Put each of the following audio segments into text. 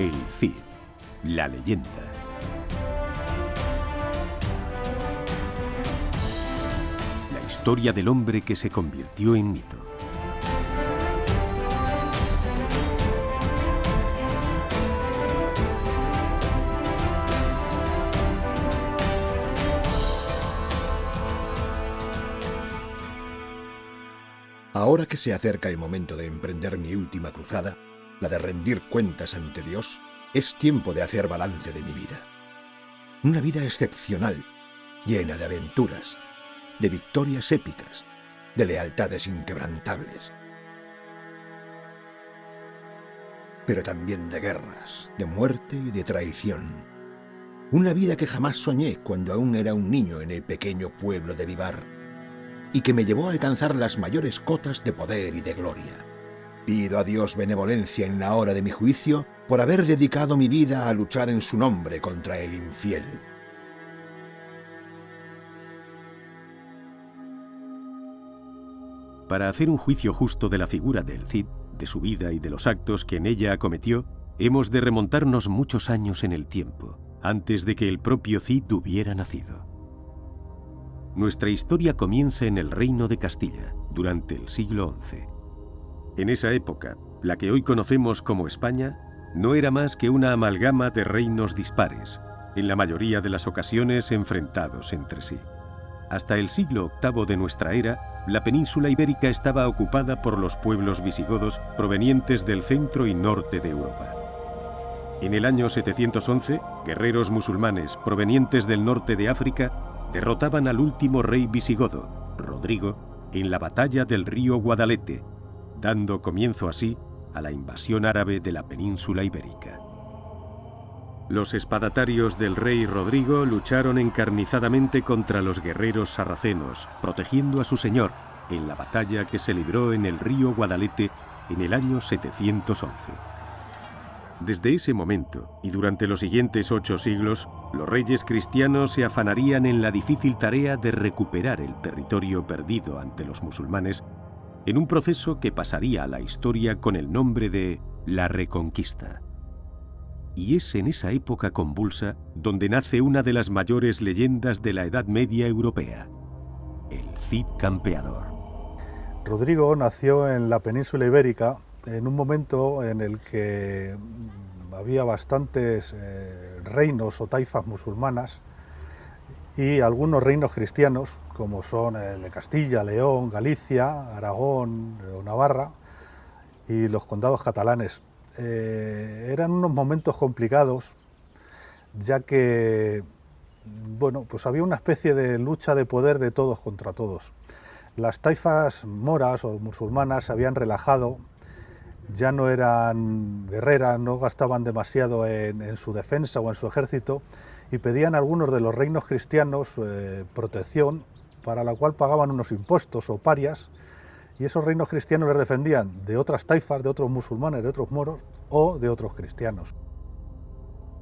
El Cid, la leyenda. La historia del hombre que se convirtió en mito. Ahora que se acerca el momento de emprender mi última cruzada, la de rendir cuentas ante Dios, es tiempo de hacer balance de mi vida. Una vida excepcional, llena de aventuras, de victorias épicas, de lealtades inquebrantables. Pero también de guerras, de muerte y de traición. Una vida que jamás soñé cuando aún era un niño en el pequeño pueblo de Vivar, y que me llevó a alcanzar las mayores cotas de poder y de gloria. Pido a Dios benevolencia en la hora de mi juicio por haber dedicado mi vida a luchar en su nombre contra el infiel. Para hacer un juicio justo de la figura del Cid, de su vida y de los actos que en ella acometió, hemos de remontarnos muchos años en el tiempo, antes de que el propio Cid hubiera nacido. Nuestra historia comienza en el Reino de Castilla, durante el siglo XI. En esa época, la que hoy conocemos como España, no era más que una amalgama de reinos dispares, en la mayoría de las ocasiones enfrentados entre sí. Hasta el siglo VIII de nuestra era, la península ibérica estaba ocupada por los pueblos visigodos provenientes del centro y norte de Europa. En el año 711, guerreros musulmanes provenientes del norte de África derrotaban al último rey visigodo, Rodrigo, en la batalla del río Guadalete, dando comienzo así a la invasión árabe de la península ibérica. Los espadatarios del rey Rodrigo lucharon encarnizadamente contra los guerreros sarracenos, protegiendo a su señor en la batalla que se libró en el río Guadalete en el año 711. Desde ese momento, y durante los siguientes 8 siglos, los reyes cristianos se afanarían en la difícil tarea de recuperar el territorio perdido ante los musulmanes, en un proceso que pasaría a la historia con el nombre de la Reconquista. Y es en esa época convulsa donde nace una de las mayores leyendas de la Edad Media europea, el Cid Campeador. Rodrigo nació en la península ibérica en un momento en el que había bastantes reinos o taifas musulmanas y algunos reinos cristianos, como son el de Castilla, León, Galicia, Aragón o Navarra y los condados catalanes. Eran unos momentos complicados, ya que pues había una especie de lucha de poder de todos contra todos. Las taifas moras o musulmanas se habían relajado, ya no eran guerreras, no gastaban demasiado en su defensa o en su ejército y pedían a algunos de los reinos cristianos protección, para la cual pagaban unos impuestos o parias, y esos reinos cristianos les defendían de otras taifas, de otros musulmanes, de otros moros o de otros cristianos.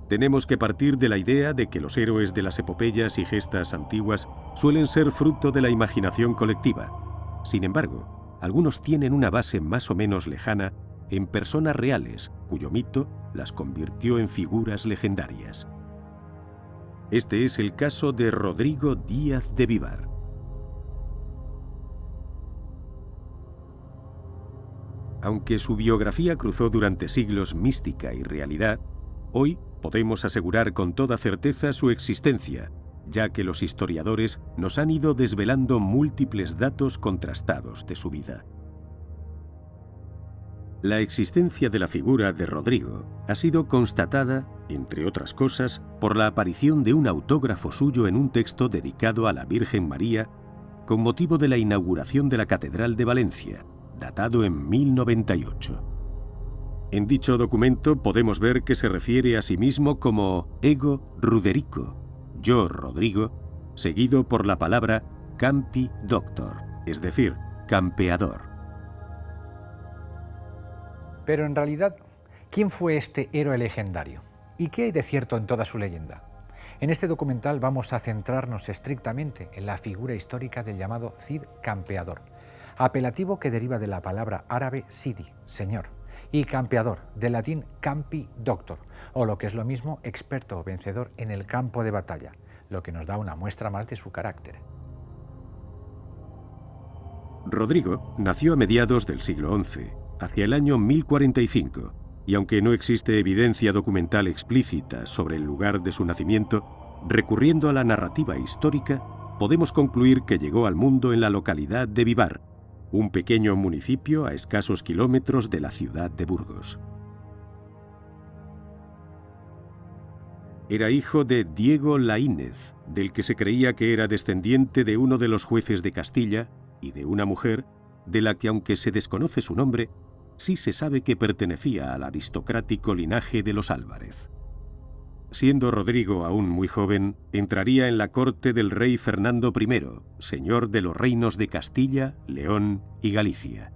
Tenemos que partir de la idea de que los héroes de las epopeyas y gestas antiguas suelen ser fruto de la imaginación colectiva. Sin embargo, algunos tienen una base más o menos lejana en personas reales, cuyo mito las convirtió en figuras legendarias. Este es el caso de Rodrigo Díaz de Vivar. Aunque su biografía cruzó durante siglos mística y realidad, hoy podemos asegurar con toda certeza su existencia, ya que los historiadores nos han ido desvelando múltiples datos contrastados de su vida. La existencia de la figura de Rodrigo ha sido constatada, entre otras cosas, por la aparición de un autógrafo suyo en un texto dedicado a la Virgen María con motivo de la inauguración de la Catedral de Valencia, datado en 1098. En dicho documento podemos ver que se refiere a sí mismo como Ego Ruderico, yo Rodrigo, seguido por la palabra Campi Doctor, es decir, campeador. Pero en realidad, ¿quién fue este héroe legendario? ¿Y qué hay de cierto en toda su leyenda? En este documental vamos a centrarnos estrictamente en la figura histórica del llamado Cid Campeador, apelativo que deriva de la palabra árabe Sidi, señor, y campeador, del latín campi doctor, o lo que es lo mismo, experto o vencedor en el campo de batalla, lo que nos da una muestra más de su carácter. Rodrigo nació a mediados del siglo XI, hacia el año 1045, y aunque no existe evidencia documental explícita sobre el lugar de su nacimiento, recurriendo a la narrativa histórica, podemos concluir que llegó al mundo en la localidad de Vivar, un pequeño municipio a escasos kilómetros de la ciudad de Burgos. Era hijo de Diego Laínez, del que se creía que era descendiente de uno de los jueces de Castilla, y de una mujer, de la que aunque se desconoce su nombre, sí se sabe que pertenecía al aristocrático linaje de los Álvarez. Siendo Rodrigo aún muy joven, entraría en la corte del rey Fernando I, señor de los reinos de Castilla, León y Galicia.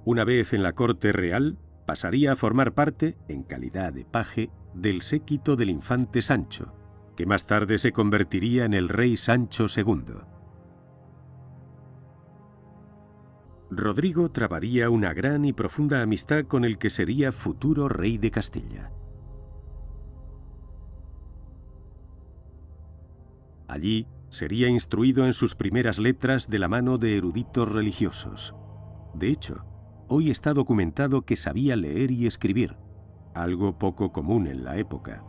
Una vez en la corte real, pasaría a formar parte, en calidad de paje, del séquito del infante Sancho, que más tarde se convertiría en el rey Sancho II. Rodrigo trabaría una gran y profunda amistad con el que sería futuro rey de Castilla. Allí sería instruido en sus primeras letras de la mano de eruditos religiosos. De hecho, hoy está documentado que sabía leer y escribir, algo poco común en la época.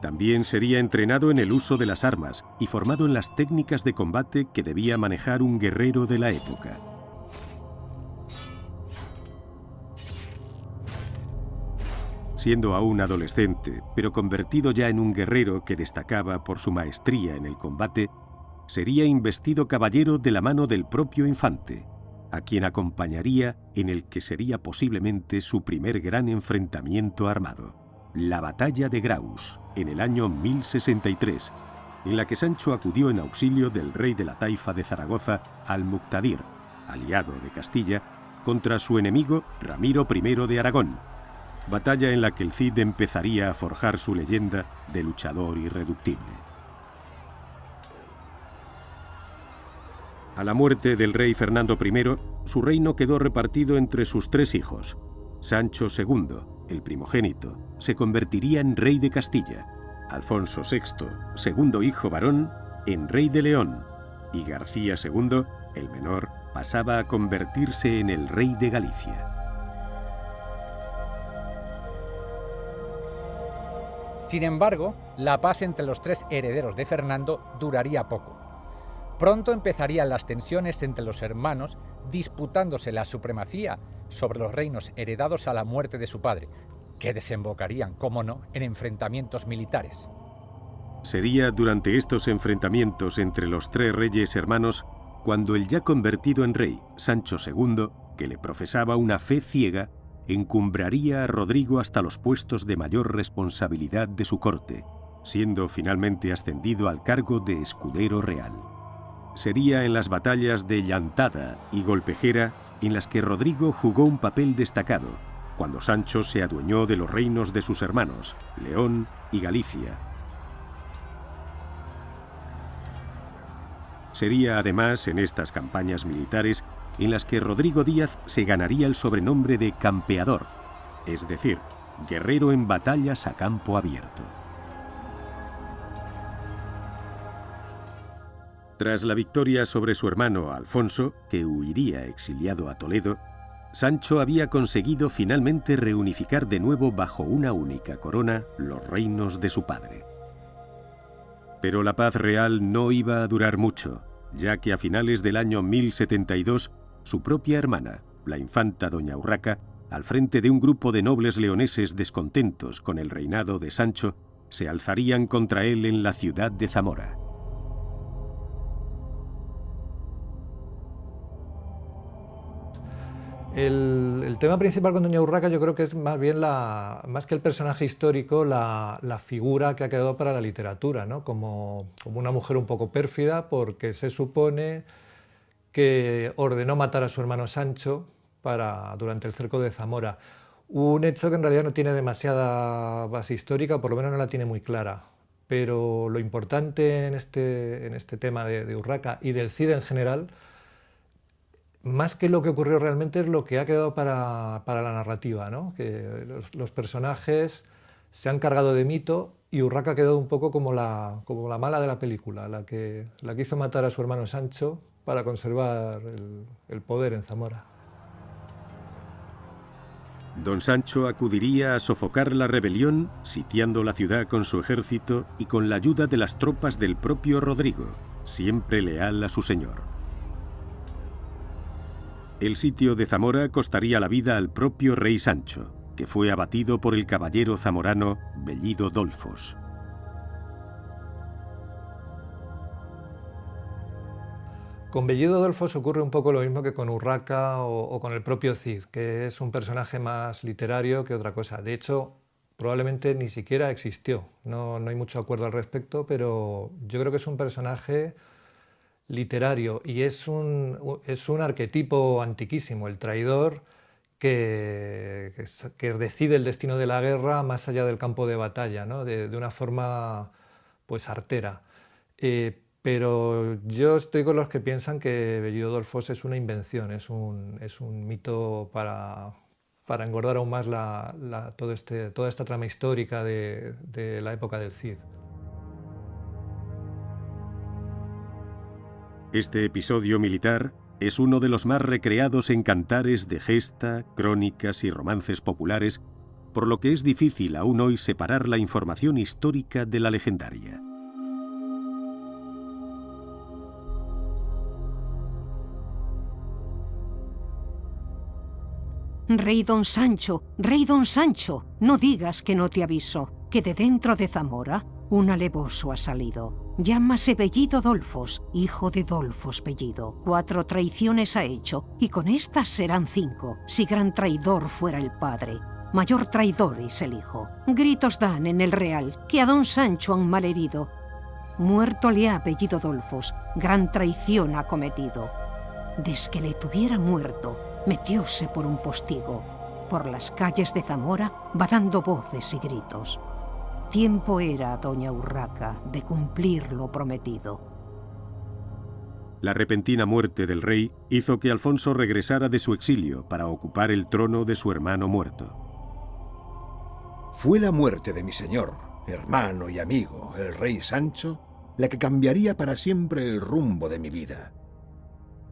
También sería entrenado en el uso de las armas y formado en las técnicas de combate que debía manejar un guerrero de la época. Siendo aún adolescente, pero convertido ya en un guerrero que destacaba por su maestría en el combate, sería investido caballero de la mano del propio infante, a quien acompañaría en el que sería posiblemente su primer gran enfrentamiento armado, la batalla de Graus, en el año 1063, en la que Sancho acudió en auxilio del rey de la taifa de Zaragoza, Al-Muqtadir, aliado de Castilla, contra su enemigo Ramiro I de Aragón, batalla en la que el Cid empezaría a forjar su leyenda de luchador irreductible. A la muerte del rey Fernando I, su reino quedó repartido entre sus tres hijos. Sancho II, el primogénito, se convertiría en rey de Castilla, Alfonso VI, segundo hijo varón, en rey de León, y García II, el menor, pasaba a convertirse en el rey de Galicia. Sin embargo, la paz entre los tres herederos de Fernando duraría poco. Pronto empezarían las tensiones entre los hermanos, disputándose la supremacía sobre los reinos heredados a la muerte de su padre, que desembocarían, cómo no, en enfrentamientos militares. Sería durante estos enfrentamientos entre los tres reyes hermanos cuando el ya convertido en rey, Sancho II, que le profesaba una fe ciega, encumbraría a Rodrigo hasta los puestos de mayor responsabilidad de su corte, siendo finalmente ascendido al cargo de escudero real. Sería en las batallas de Llantada y Golpejera en las que Rodrigo jugó un papel destacado, cuando Sancho se adueñó de los reinos de sus hermanos, León y Galicia. Sería además en estas campañas militares en las que Rodrigo Díaz se ganaría el sobrenombre de campeador, es decir, guerrero en batallas a campo abierto. Tras la victoria sobre su hermano Alfonso, que huiría exiliado a Toledo, Sancho había conseguido finalmente reunificar de nuevo bajo una única corona los reinos de su padre. Pero la paz real no iba a durar mucho, ya que a finales del año 1072, su propia hermana, la infanta doña Urraca, al frente de un grupo de nobles leoneses descontentos con el reinado de Sancho, se alzarían contra él en la ciudad de Zamora. El tema principal con doña Urraca yo creo que es más bien, más que el personaje histórico, la figura que ha quedado para la literatura, ¿no? Como una mujer un poco pérfida, porque se supone que ordenó matar a su hermano Sancho durante el cerco de Zamora. Un hecho que en realidad no tiene demasiada base histórica, o por lo menos no la tiene muy clara. Pero lo importante en este tema de Urraca y del Cid en general más que lo que ocurrió realmente es lo que ha quedado para la narrativa, ¿no? Que los personajes se han cargado de mito y Urraca ha quedado un poco como la mala de la película, la que hizo matar a su hermano Sancho para conservar el poder en Zamora. Don Sancho acudiría a sofocar la rebelión sitiando la ciudad con su ejército y con la ayuda de las tropas del propio Rodrigo, siempre leal a su señor. El sitio de Zamora costaría la vida al propio rey Sancho, que fue abatido por el caballero zamorano Bellido Dolfos. Con Bellido Dolfos ocurre un poco lo mismo que con Urraca o con el propio Cid, que es un personaje más literario que otra cosa. De hecho, probablemente ni siquiera existió. No hay mucho acuerdo al respecto, pero yo creo que es un personaje literario y es un arquetipo antiquísimo, el traidor que decide el destino de la guerra más allá del campo de batalla, ¿no? de una forma pues artera. Pero yo estoy con los que piensan que Bellido Dolfos es una invención, es un mito para engordar aún más toda esta trama histórica de la época del Cid. Este episodio militar es uno de los más recreados en cantares de gesta, crónicas y romances populares, por lo que es difícil aún hoy separar la información histórica de la legendaria. Rey Don Sancho, no digas que no te aviso, que de dentro de Zamora un alevoso ha salido. Llámase Bellido Dolfos, hijo de Dolfos Bellido. 4 traiciones ha hecho, y con estas serán 5, si gran traidor fuera el padre. Mayor traidor es el hijo. Gritos dan en el real, que a Don Sancho han malherido. Muerto le ha Bellido Dolfos, gran traición ha cometido. Des que le tuviera muerto, metióse por un postigo. Por las calles de Zamora va dando voces y gritos. Tiempo era, doña Urraca, de cumplir lo prometido. La repentina muerte del rey hizo que Alfonso regresara de su exilio para ocupar el trono de su hermano muerto. Fue la muerte de mi señor, hermano y amigo, el rey Sancho, la que cambiaría para siempre el rumbo de mi vida.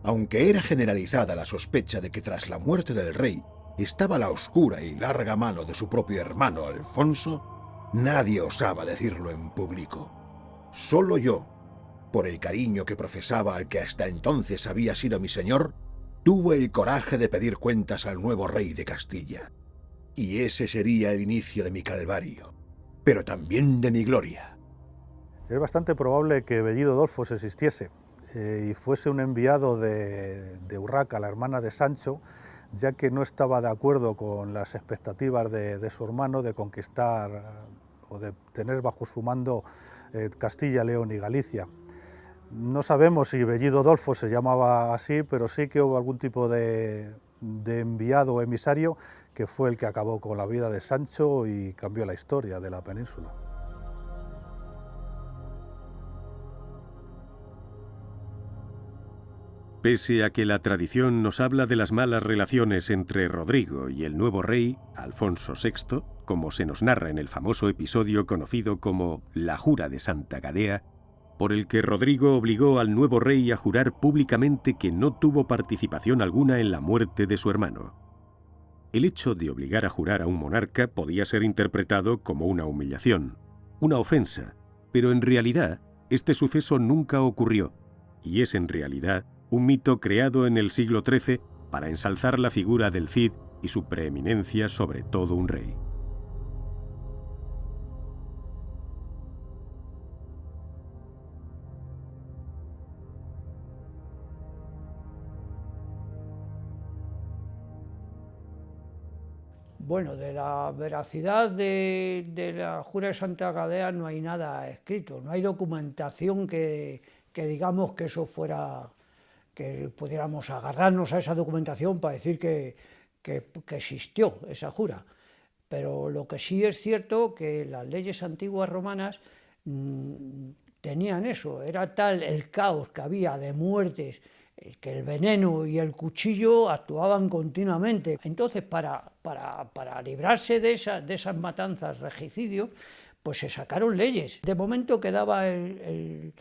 Aunque era generalizada la sospecha de que tras la muerte del rey estaba la oscura y larga mano de su propio hermano Alfonso, nadie osaba decirlo en público. Solo yo, por el cariño que profesaba al que hasta entonces había sido mi señor, tuve el coraje de pedir cuentas al nuevo rey de Castilla. Y ese sería el inicio de mi calvario, pero también de mi gloria. Es bastante probable que Bellido Dolfos existiese y fuese un enviado de Urraca, la hermana de Sancho, ya que no estaba de acuerdo con las expectativas de su hermano de conquistar o de tener bajo su mando Castilla, León y Galicia. No sabemos si Bellido Dolfos se llamaba así, pero sí que hubo algún tipo de enviado o emisario que fue el que acabó con la vida de Sancho y cambió la historia de la península. Pese a que la tradición nos habla de las malas relaciones entre Rodrigo y el nuevo rey, Alfonso VI, como se nos narra en el famoso episodio conocido como la Jura de Santa Gadea, por el que Rodrigo obligó al nuevo rey a jurar públicamente que no tuvo participación alguna en la muerte de su hermano. El hecho de obligar a jurar a un monarca podía ser interpretado como una humillación, una ofensa, pero en realidad este suceso nunca ocurrió, y es en realidad un mito creado en el siglo XIII para ensalzar la figura del Cid y su preeminencia sobre todo un rey. Bueno, de la veracidad de la Jura de Santa Gadea no hay nada escrito, no hay documentación que digamos que eso fuera, que pudiéramos agarrarnos a esa documentación para decir que existió esa jura. Pero lo que sí es cierto que las leyes antiguas romanas tenían eso, era tal el caos que había de muertes que el veneno y el cuchillo actuaban continuamente. Entonces, para librarse de esas matanzas, regicidios, pues se sacaron leyes. De momento quedaba el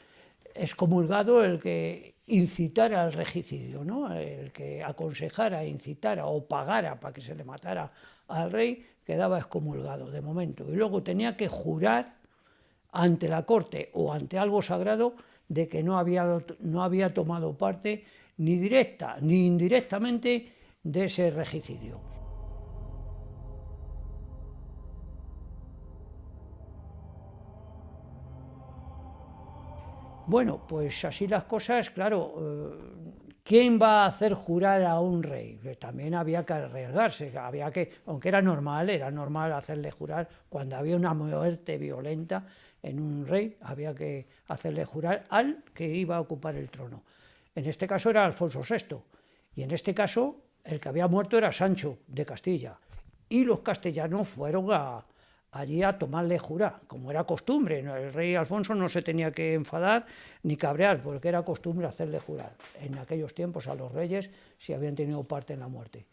excomulgado el que incitara al regicidio, ¿no? El que aconsejara, incitara o pagara para que se le matara al rey, quedaba excomulgado de momento. Y luego tenía que jurar ante la corte o ante algo sagrado de que no había tomado parte ni directa ni indirectamente de ese regicidio. Bueno, pues así las cosas, claro, ¿quién va a hacer jurar a un rey? También había que arriesgarse, aunque era normal hacerle jurar cuando había una muerte violenta en un rey, había que hacerle jurar al que iba a ocupar el trono. En este caso era Alfonso VI, y en este caso el que había muerto era Sancho de Castilla, y los castellanos fueron allí a tomarle jurar, como era costumbre. El rey Alfonso no se tenía que enfadar ni cabrear, porque era costumbre hacerle jurar en aquellos tiempos a los reyes si habían tenido parte en la muerte.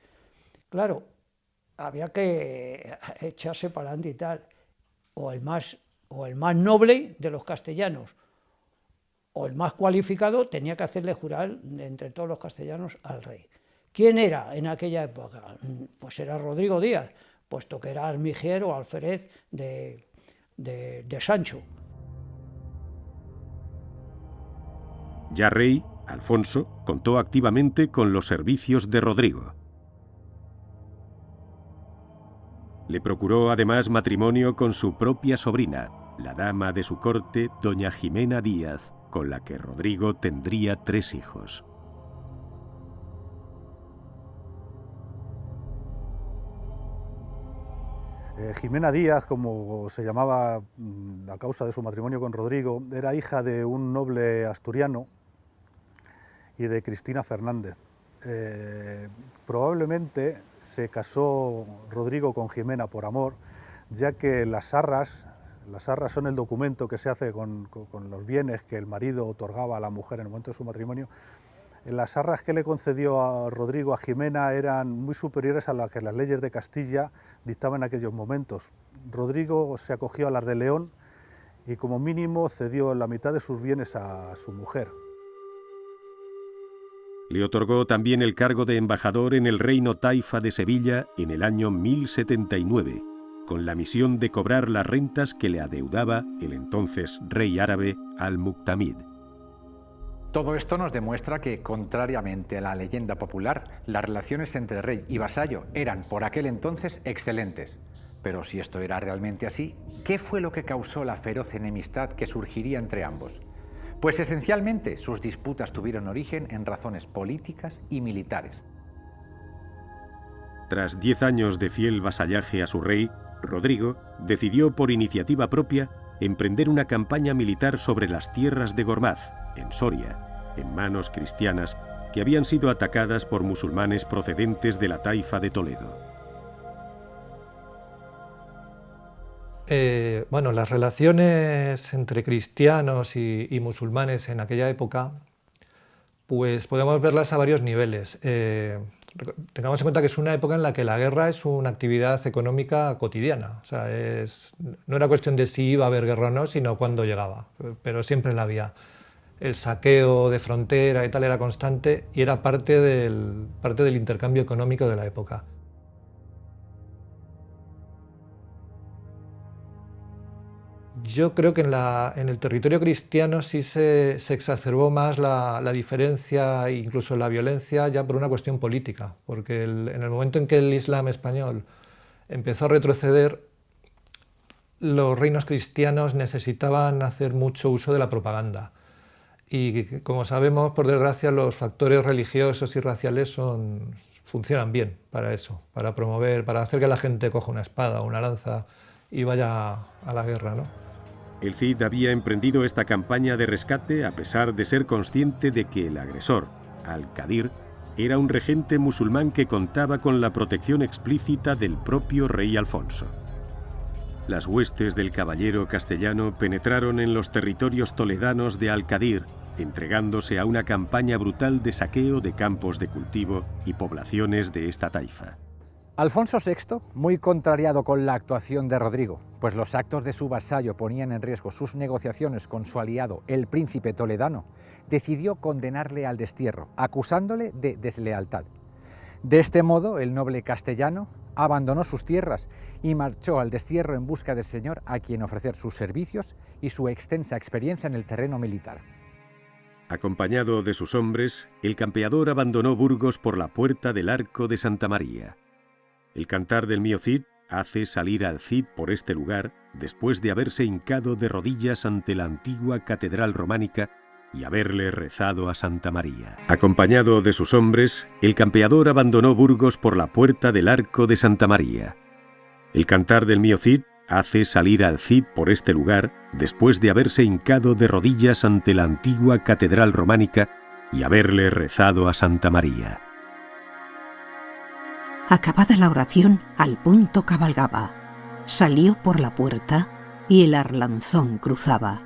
Claro, había que echarse para adelante y tal, o el más noble de los castellanos, o el más cualificado, tenía que hacerle jurar entre todos los castellanos al rey. ¿Quién era en aquella época? Pues era Rodrigo Díaz, puesto que era almijier o alférez de Sancho. Ya rey, Alfonso contó activamente con los servicios de Rodrigo. Le procuró además matrimonio con su propia sobrina, la dama de su corte, doña Jimena Díaz, con la que Rodrigo tendría 3 hijos. Jimena Díaz, como se llamaba a causa de su matrimonio con Rodrigo, era hija de un noble asturiano y de Cristina Fernández. Probablemente se casó Rodrigo con Jimena por amor, ya que las arras son el documento que se hace con los bienes que el marido otorgaba a la mujer en el momento de su matrimonio. Las arras que le concedió a Rodrigo a Jimena eran muy superiores a las que las leyes de Castilla dictaban en aquellos momentos. Rodrigo se acogió a las de León y como mínimo cedió la mitad de sus bienes a su mujer. Le otorgó también el cargo de embajador en el reino taifa de Sevilla en el año 1079, con la misión de cobrar las rentas que le adeudaba el entonces rey árabe Al-Muqtamid. Todo esto nos demuestra que, contrariamente a la leyenda popular, las relaciones entre rey y vasallo eran por aquel entonces excelentes. Pero si esto era realmente así, ¿qué fue lo que causó la feroz enemistad que surgiría entre ambos? Pues esencialmente sus disputas tuvieron origen en razones políticas y militares. Tras 10 años de fiel vasallaje a su rey, Rodrigo decidió por iniciativa propia emprender una campaña militar sobre las tierras de Gormaz, en Soria, en manos cristianas que habían sido atacadas por musulmanes procedentes de la taifa de Toledo. Bueno, las relaciones entre cristianos y musulmanes en aquella época, pues podemos verlas a varios niveles. Tengamos en cuenta que es una época en la que la guerra es una actividad económica cotidiana. O sea, no era cuestión de si iba a haber guerra o no, sino cuándo llegaba, pero siempre la había. El saqueo de frontera y tal era constante y era parte del intercambio económico de la época. Yo creo que en el territorio cristiano sí se exacerbó más la diferencia e incluso la violencia ya por una cuestión política, porque en el momento en que el Islam español empezó a retroceder, los reinos cristianos necesitaban hacer mucho uso de la propaganda. Y como sabemos, por desgracia, los factores religiosos y raciales funcionan bien para eso, para promover, para hacer que la gente coja una espada o una lanza y vaya a la guerra, ¿no? El Cid había emprendido esta campaña de rescate a pesar de ser consciente de que el agresor, Al-Qadir, era un regente musulmán que contaba con la protección explícita del propio rey Alfonso. Las huestes del caballero castellano penetraron en los territorios toledanos de Al-Qadir entregándose a una campaña brutal de saqueo de campos de cultivo y poblaciones de esta taifa. Alfonso VI, muy contrariado con la actuación de Rodrigo, pues los actos de su vasallo ponían en riesgo sus negociaciones con su aliado, el príncipe toledano, decidió condenarle al destierro, acusándole de deslealtad. De este modo, el noble castellano abandonó sus tierras y marchó al destierro en busca del señor a quien ofrecer sus servicios y su extensa experiencia en el terreno militar. Acompañado de sus hombres, el campeador abandonó Burgos por la puerta del Arco de Santa María. El cantar del mío Cid hace salir al Cid por este lugar después de haberse hincado de rodillas ante la antigua catedral románica y haberle rezado a Santa María. Acompañado de sus hombres, el campeador abandonó Burgos por la puerta del Arco de Santa María. El cantar del mío Cid hace salir al Cid por este lugar después de haberse hincado de rodillas ante la antigua catedral románica y haberle rezado a Santa María. Acabada la oración, al punto cabalgaba. Salió por la puerta y el Arlanzón cruzaba.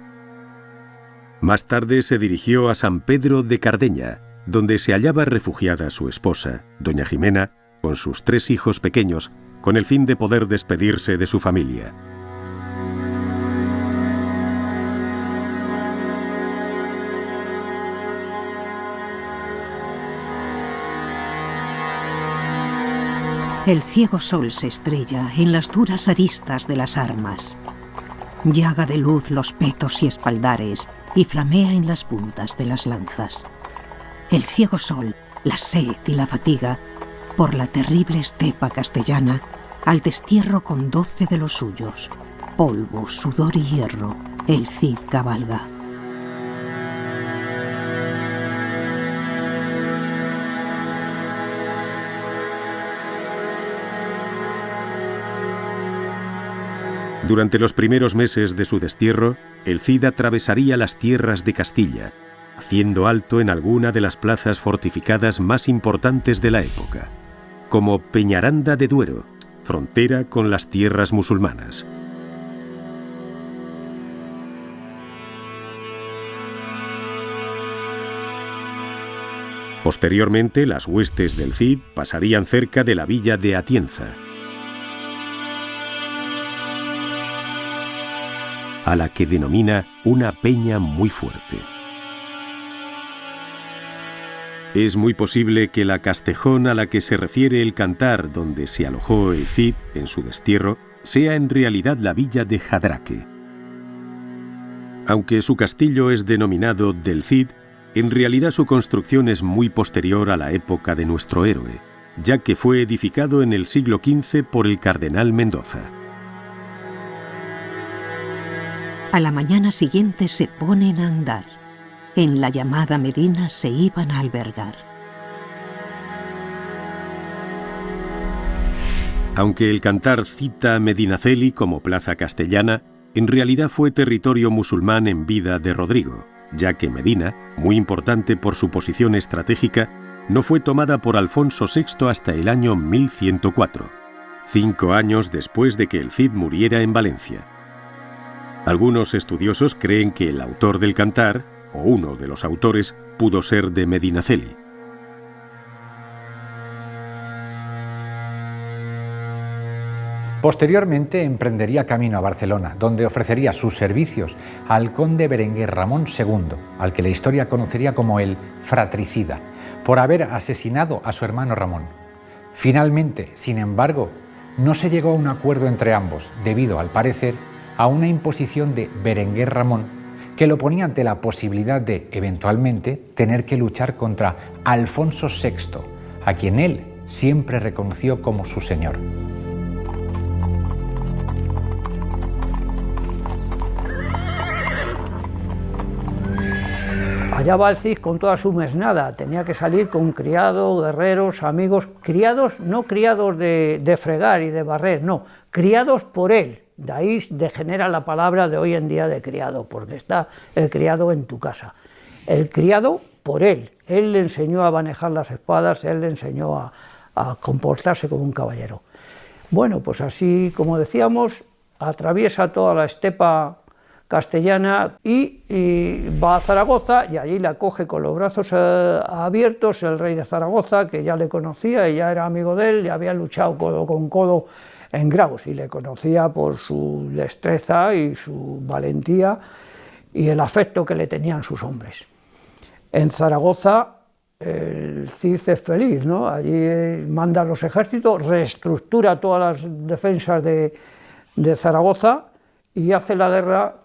Más tarde se dirigió a San Pedro de Cardeña, donde se hallaba refugiada su esposa, doña Jimena, con sus 3 hijos pequeños, con el fin de poder despedirse de su familia. El ciego sol se estrella en las duras aristas de las armas. Llaga de luz los petos y espaldares y flamea en las puntas de las lanzas. El ciego sol, la sed y la fatiga, por la terrible estepa castellana, al destierro con 12 de los suyos. Polvo, sudor y hierro, el Cid cabalga. Durante los primeros meses de su destierro, el Cid atravesaría las tierras de Castilla, haciendo alto en alguna de las plazas fortificadas más importantes de la época, como Peñaranda de Duero, frontera con las tierras musulmanas. Posteriormente, las huestes del Cid pasarían cerca de la villa de Atienza, a la que denomina una peña muy fuerte. Es muy posible que la Castejón a la que se refiere el cantar donde se alojó el Cid en su destierro sea en realidad la villa de Jadraque. Aunque su castillo es denominado del Cid, en realidad su construcción es muy posterior a la época de nuestro héroe, ya que fue edificado en el siglo XV por el cardenal Mendoza. A la mañana siguiente se ponen a andar. En la llamada Medina se iban a albergar. Aunque el cantar cita a Medinaceli como plaza castellana, en realidad fue territorio musulmán en vida de Rodrigo, ya que Medina, muy importante por su posición estratégica, no fue tomada por Alfonso VI hasta el año 1104, 5 años después de que el Cid muriera en Valencia. Algunos estudiosos creen que el autor del cantar, o uno de los autores, pudo ser de Medinaceli. Posteriormente emprendería camino a Barcelona, donde ofrecería sus servicios al conde Berenguer Ramón II, al que la historia conocería como el fratricida, por haber asesinado a su hermano Ramón. Finalmente, sin embargo, no se llegó a un acuerdo entre ambos, debido, al parecer, a una imposición de Berenguer Ramón que lo ponía ante la posibilidad de, eventualmente, tener que luchar contra Alfonso VI, a quien él siempre reconoció como su señor. Allá va el Cid con toda su mesnada, tenía que salir con criados, guerreros, amigos, criados, no criados de fregar y de barrer, no, criados por él. De ahí degenera la palabra de hoy en día de criado, porque está el criado en tu casa. El criado por él le enseñó a manejar las espadas, él le enseñó a comportarse como un caballero. Bueno, pues así como decíamos, atraviesa toda la estepa castellana y va a Zaragoza y allí la coge con los brazos abiertos el rey de Zaragoza, que ya le conocía y ya era amigo de él, y había luchado codo con codo en Graus y le conocía por su destreza y su valentía y el afecto que le tenían sus hombres. En Zaragoza el Cid es feliz, ¿no? Allí manda los ejércitos, reestructura todas las defensas de Zaragoza y hace la guerra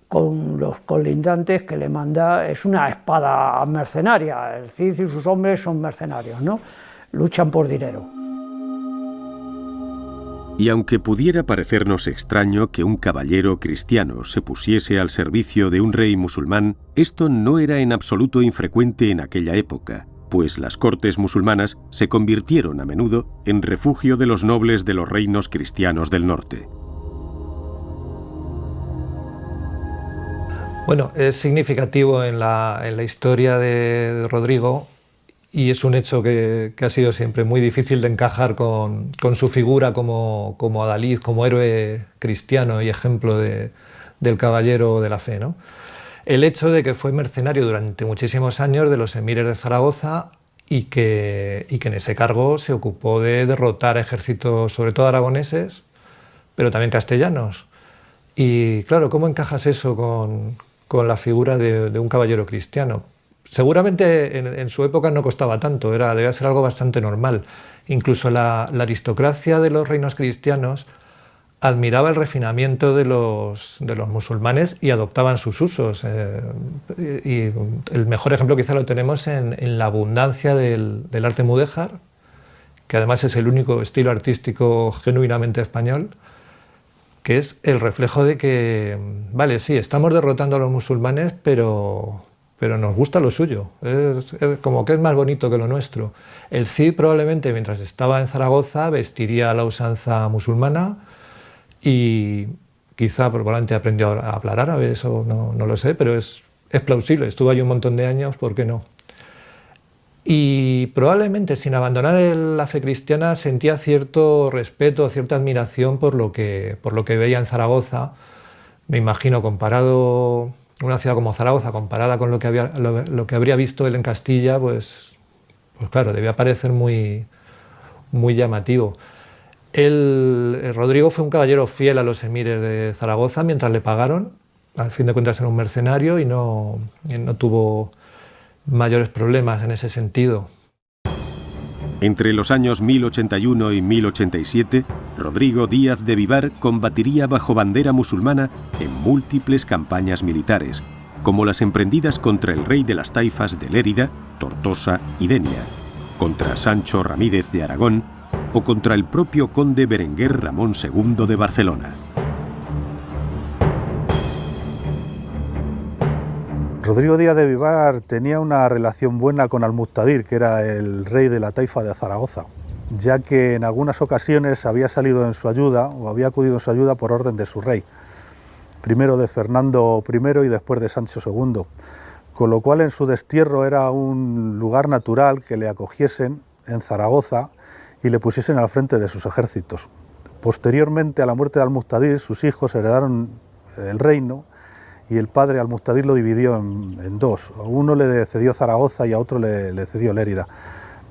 con los colindantes que le manda. Es una espada mercenaria, el Cid y sus hombres son mercenarios, ¿no? Luchan por dinero. Y aunque pudiera parecernos extraño que un caballero cristiano se pusiese al servicio de un rey musulmán, esto no era en absoluto infrecuente en aquella época, pues las cortes musulmanas se convirtieron a menudo en refugio de los nobles de los reinos cristianos del norte. Bueno, es significativo en la historia de Rodrigo, y es un hecho que ha sido siempre muy difícil de encajar con su figura como adalid, como héroe cristiano y ejemplo del caballero de la fe, ¿no? El hecho de que fue mercenario durante muchísimos años de los emires de Zaragoza y que en ese cargo se ocupó de derrotar ejércitos, sobre todo aragoneses, pero también castellanos. Y claro, ¿cómo encajas eso con la figura de un caballero cristiano? Seguramente en su época no costaba tanto, debía ser algo bastante normal. Incluso la aristocracia de los reinos cristianos admiraba el refinamiento de los musulmanes y adoptaban sus usos. Y el mejor ejemplo quizá lo tenemos en la abundancia del arte mudéjar, que además es el único estilo artístico genuinamente español, que es el reflejo de que, vale, sí, estamos derrotando a los musulmanes, pero nos gusta lo suyo, es como que es más bonito que lo nuestro. El Cid probablemente mientras estaba en Zaragoza vestiría a la usanza musulmana y quizá probablemente aprendió a hablar árabe, eso no lo sé, pero es plausible, estuvo allí un montón de años, ¿por qué no? Y probablemente sin abandonar la fe cristiana sentía cierto respeto, cierta admiración por lo que veía en Zaragoza. Me imagino, comparado una ciudad como Zaragoza, comparada con lo que habría visto él en Castilla, pues claro, debía parecer muy, muy llamativo. Rodrigo fue un caballero fiel a los emires de Zaragoza mientras le pagaron. Al fin de cuentas era un mercenario y no tuvo mayores problemas en ese sentido. Entre los años 1081 y 1087, Rodrigo Díaz de Vivar combatiría bajo bandera musulmana en múltiples campañas militares, como las emprendidas contra el rey de las taifas de Lérida, Tortosa y Denia, contra Sancho Ramírez de Aragón o contra el propio conde Berenguer Ramón II de Barcelona. Rodrigo Díaz de Vivar tenía una relación buena con Al-Muqtadir, que era el rey de la taifa de Zaragoza, ya que en algunas ocasiones había salido en su ayuda o había acudido en su ayuda por orden de su rey, primero de Fernando I y después de Sancho II, con lo cual en su destierro era un lugar natural que le acogiesen en Zaragoza y le pusiesen al frente de sus ejércitos. Posteriormente a la muerte de Al-Muqtadir, sus hijos heredaron el reino y el padre Al-Muqtadir lo dividió en dos. A uno le cedió Zaragoza y a otro le cedió Lérida.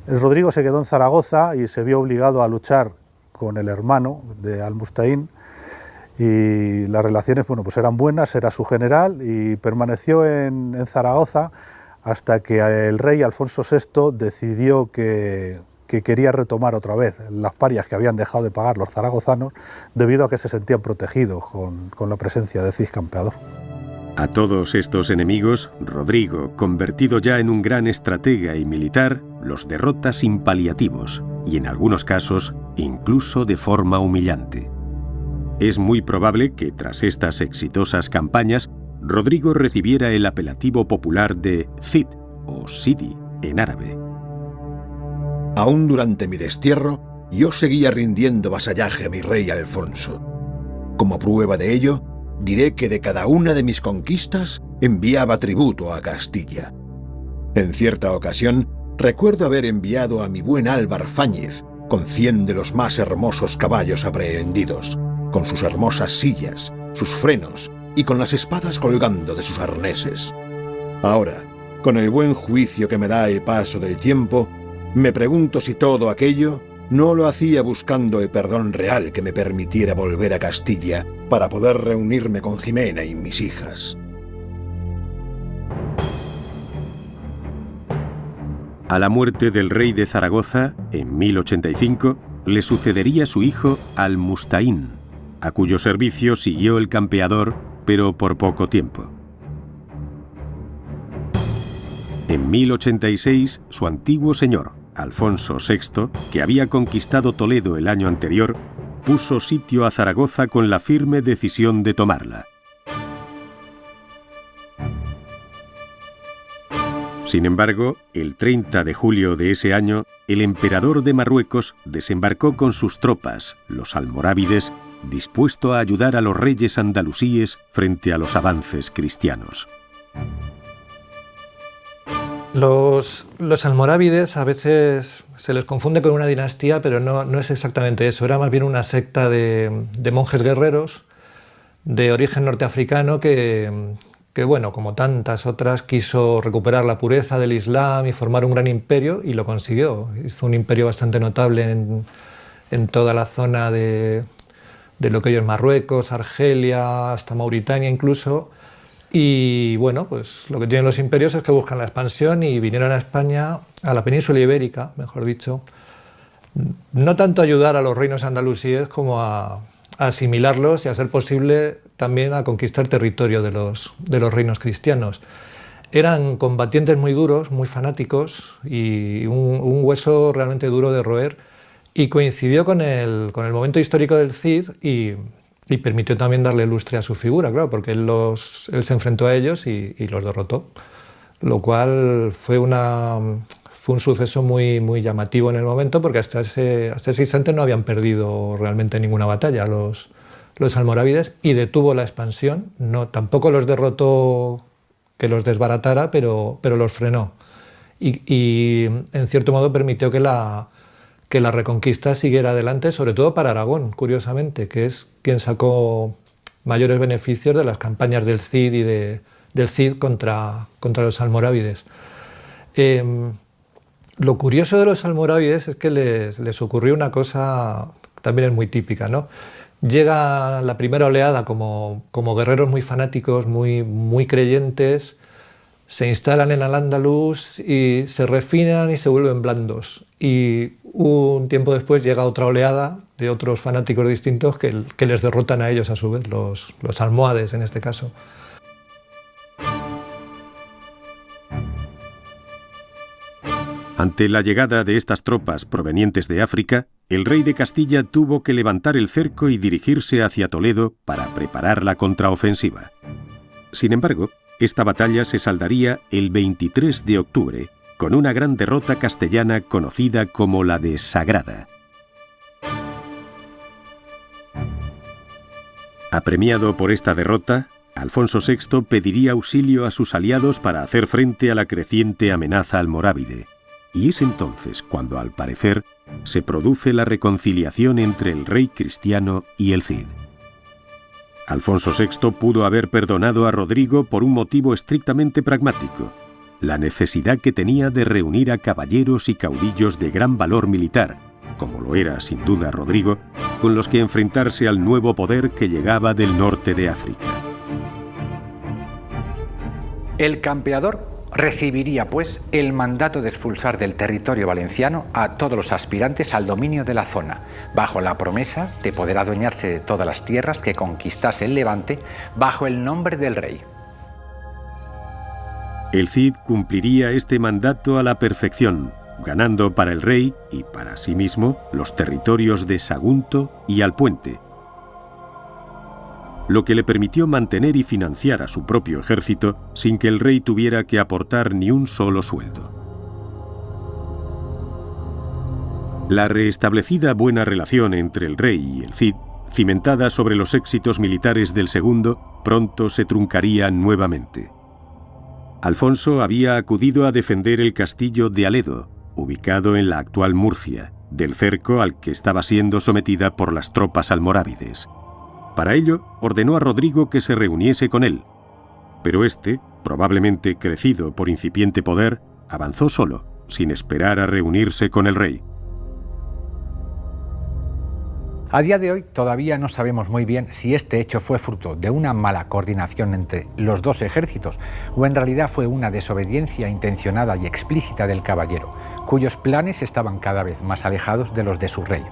Rodrigo se quedó en Zaragoza y se vio obligado a luchar con el hermano de Al-Muqtadir, y las relaciones pues eran buenas, era su general y permaneció en Zaragoza hasta que el rey Alfonso VI decidió que quería retomar otra vez las parias que habían dejado de pagar los zaragozanos debido a que se sentían protegidos con la presencia de Cid Campeador. A todos estos enemigos, Rodrigo, convertido ya en un gran estratega y militar, los derrota sin paliativos y en algunos casos incluso de forma humillante. Es muy probable que tras estas exitosas campañas, Rodrigo recibiera el apelativo popular de Cid o Sidi en árabe. Aún durante mi destierro, yo seguía rindiendo vasallaje a mi rey Alfonso. Como prueba de ello, diré que de cada una de mis conquistas enviaba tributo a Castilla. En cierta ocasión, recuerdo haber enviado a mi buen Álvar Fáñez con 100 de los más hermosos caballos aprehendidos, con sus hermosas sillas, sus frenos y con las espadas colgando de sus arneses. Ahora, con el buen juicio que me da el paso del tiempo, me pregunto si todo aquello no lo hacía buscando el perdón real que me permitiera volver a Castilla para poder reunirme con Jimena y mis hijas. A la muerte del rey de Zaragoza, en 1085, le sucedería su hijo Al-Mustaín, a cuyo servicio siguió el campeador, pero por poco tiempo. En 1086, su antiguo señor, Alfonso VI, que había conquistado Toledo el año anterior, puso sitio a Zaragoza con la firme decisión de tomarla. Sin embargo, el 30 de julio de ese año, el emperador de Marruecos desembarcó con sus tropas, los almorávides, dispuesto a ayudar a los reyes andalusíes frente a los avances cristianos. Los almorávides a veces se les confunde con una dinastía, pero no es exactamente eso. Era más bien una secta de monjes guerreros de origen norteafricano que, bueno, como tantas otras, quiso recuperar la pureza del Islam y formar un gran imperio, y lo consiguió. Hizo un imperio bastante notable en toda la zona de lo que hoy es Marruecos, Argelia, hasta Mauritania incluso. Y bueno, pues lo que tienen los imperios es que buscan la expansión, y vinieron a España, a la península ibérica, mejor dicho, no tanto a ayudar a los reinos andalusíes como a asimilarlos y, a ser posible, también a conquistar territorio de los reinos cristianos. Eran combatientes muy duros, muy fanáticos, y un hueso realmente duro de roer, y coincidió con el momento histórico del Cid y permitió también darle lustre a su figura, claro, porque él se enfrentó a ellos y los derrotó, lo cual fue un suceso muy, muy llamativo en el momento, porque hasta ese instante no habían perdido realmente ninguna batalla los almorávides, y detuvo la expansión. Tampoco los derrotó que los desbaratara, pero los frenó, y en cierto modo permitió que la reconquista siguiera adelante, sobre todo para Aragón, curiosamente, que es quien sacó mayores beneficios de las campañas del Cid y del Cid contra los almorávides. Lo curioso de los almorávides es que les ocurrió una cosa también es muy típica, ¿no? Llega la primera oleada como guerreros muy fanáticos, muy, muy creyentes, se instalan en Al-Ándalus y se refinan y se vuelven blandos. Y un tiempo después llega otra oleada de otros fanáticos distintos que les derrotan a ellos a su vez, los almohades en este caso. Ante la llegada de estas tropas provenientes de África, el rey de Castilla tuvo que levantar el cerco y dirigirse hacia Toledo para preparar la contraofensiva. Sin embargo, esta batalla se saldaría el 23 de octubre con una gran derrota castellana conocida como la de Sagrada. Apremiado por esta derrota, Alfonso VI pediría auxilio a sus aliados para hacer frente a la creciente amenaza almorávide, y es entonces cuando, al parecer, se produce la reconciliación entre el rey cristiano y el Cid. Alfonso VI pudo haber perdonado a Rodrigo por un motivo estrictamente pragmático: la necesidad que tenía de reunir a caballeros y caudillos de gran valor militar, como lo era sin duda Rodrigo, con los que enfrentarse al nuevo poder que llegaba del norte de África. El campeador recibiría, pues, el mandato de expulsar del territorio valenciano a todos los aspirantes al dominio de la zona, bajo la promesa de poder adueñarse de todas las tierras que conquistase el Levante bajo el nombre del rey. El Cid cumpliría este mandato a la perfección, ganando para el rey y para sí mismo los territorios de Sagunto y Alpuente, lo que le permitió mantener y financiar a su propio ejército sin que el rey tuviera que aportar ni un solo sueldo. La restablecida buena relación entre el rey y el Cid, cimentada sobre los éxitos militares del segundo, pronto se truncaría nuevamente. Alfonso había acudido a defender el castillo de Aledo, ubicado en la actual Murcia, del cerco al que estaba siendo sometida por las tropas almorávides. Para ello, ordenó a Rodrigo que se reuniese con él, pero este, probablemente crecido por incipiente poder, avanzó solo, sin esperar a reunirse con el rey. A día de hoy todavía no sabemos muy bien si este hecho fue fruto de una mala coordinación entre los dos ejércitos o en realidad fue una desobediencia intencionada y explícita del caballero, cuyos planes estaban cada vez más alejados de los de su rey.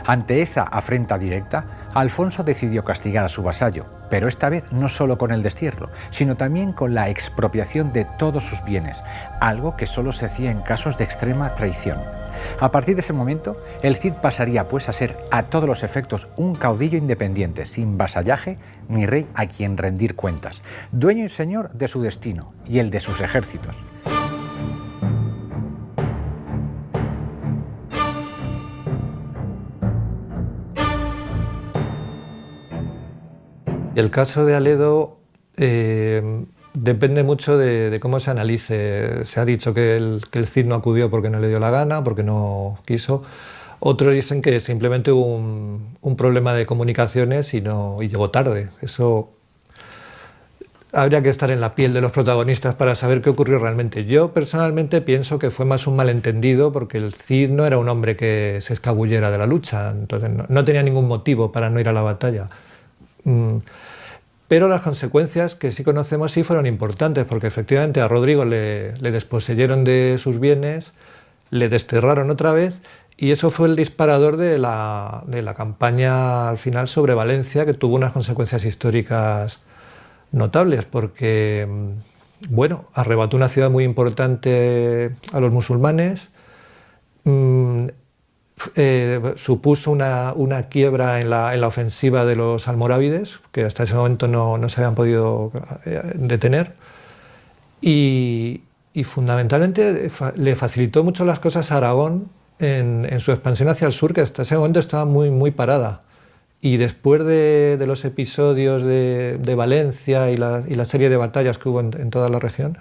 Ante esa afrenta directa, Alfonso decidió castigar a su vasallo, pero esta vez no solo con el destierro, sino también con la expropiación de todos sus bienes, algo que solo se hacía en casos de extrema traición. A partir de ese momento, el Cid pasaría pues a ser a todos los efectos un caudillo independiente, sin vasallaje ni rey a quien rendir cuentas, dueño y señor de su destino y el de sus ejércitos. El caso de Aledo depende mucho de cómo se analice. Se ha dicho que el Cid no acudió porque no le dio la gana, porque no quiso. Otros dicen que simplemente hubo un problema de comunicaciones y llegó tarde. Eso habría que estar en la piel de los protagonistas para saber qué ocurrió realmente. Yo personalmente pienso que fue más un malentendido porque el Cid no era un hombre que se escabullera de la lucha, entonces no tenía ningún motivo para no ir a la batalla. Pero las consecuencias que sí conocemos sí fueron importantes, porque efectivamente a Rodrigo le desposeyeron de sus bienes, le desterraron otra vez, y eso fue el disparador de la campaña al final sobre Valencia, que tuvo unas consecuencias históricas notables, porque bueno, arrebató una ciudad muy importante a los musulmanes, supuso una quiebra en la ofensiva de los almorávides, que hasta ese momento no se habían podido detener, y fundamentalmente le facilitó mucho las cosas a Aragón en su expansión hacia el sur, que hasta ese momento estaba muy parada. Y después de los episodios de Valencia y la serie de batallas que hubo en toda la región,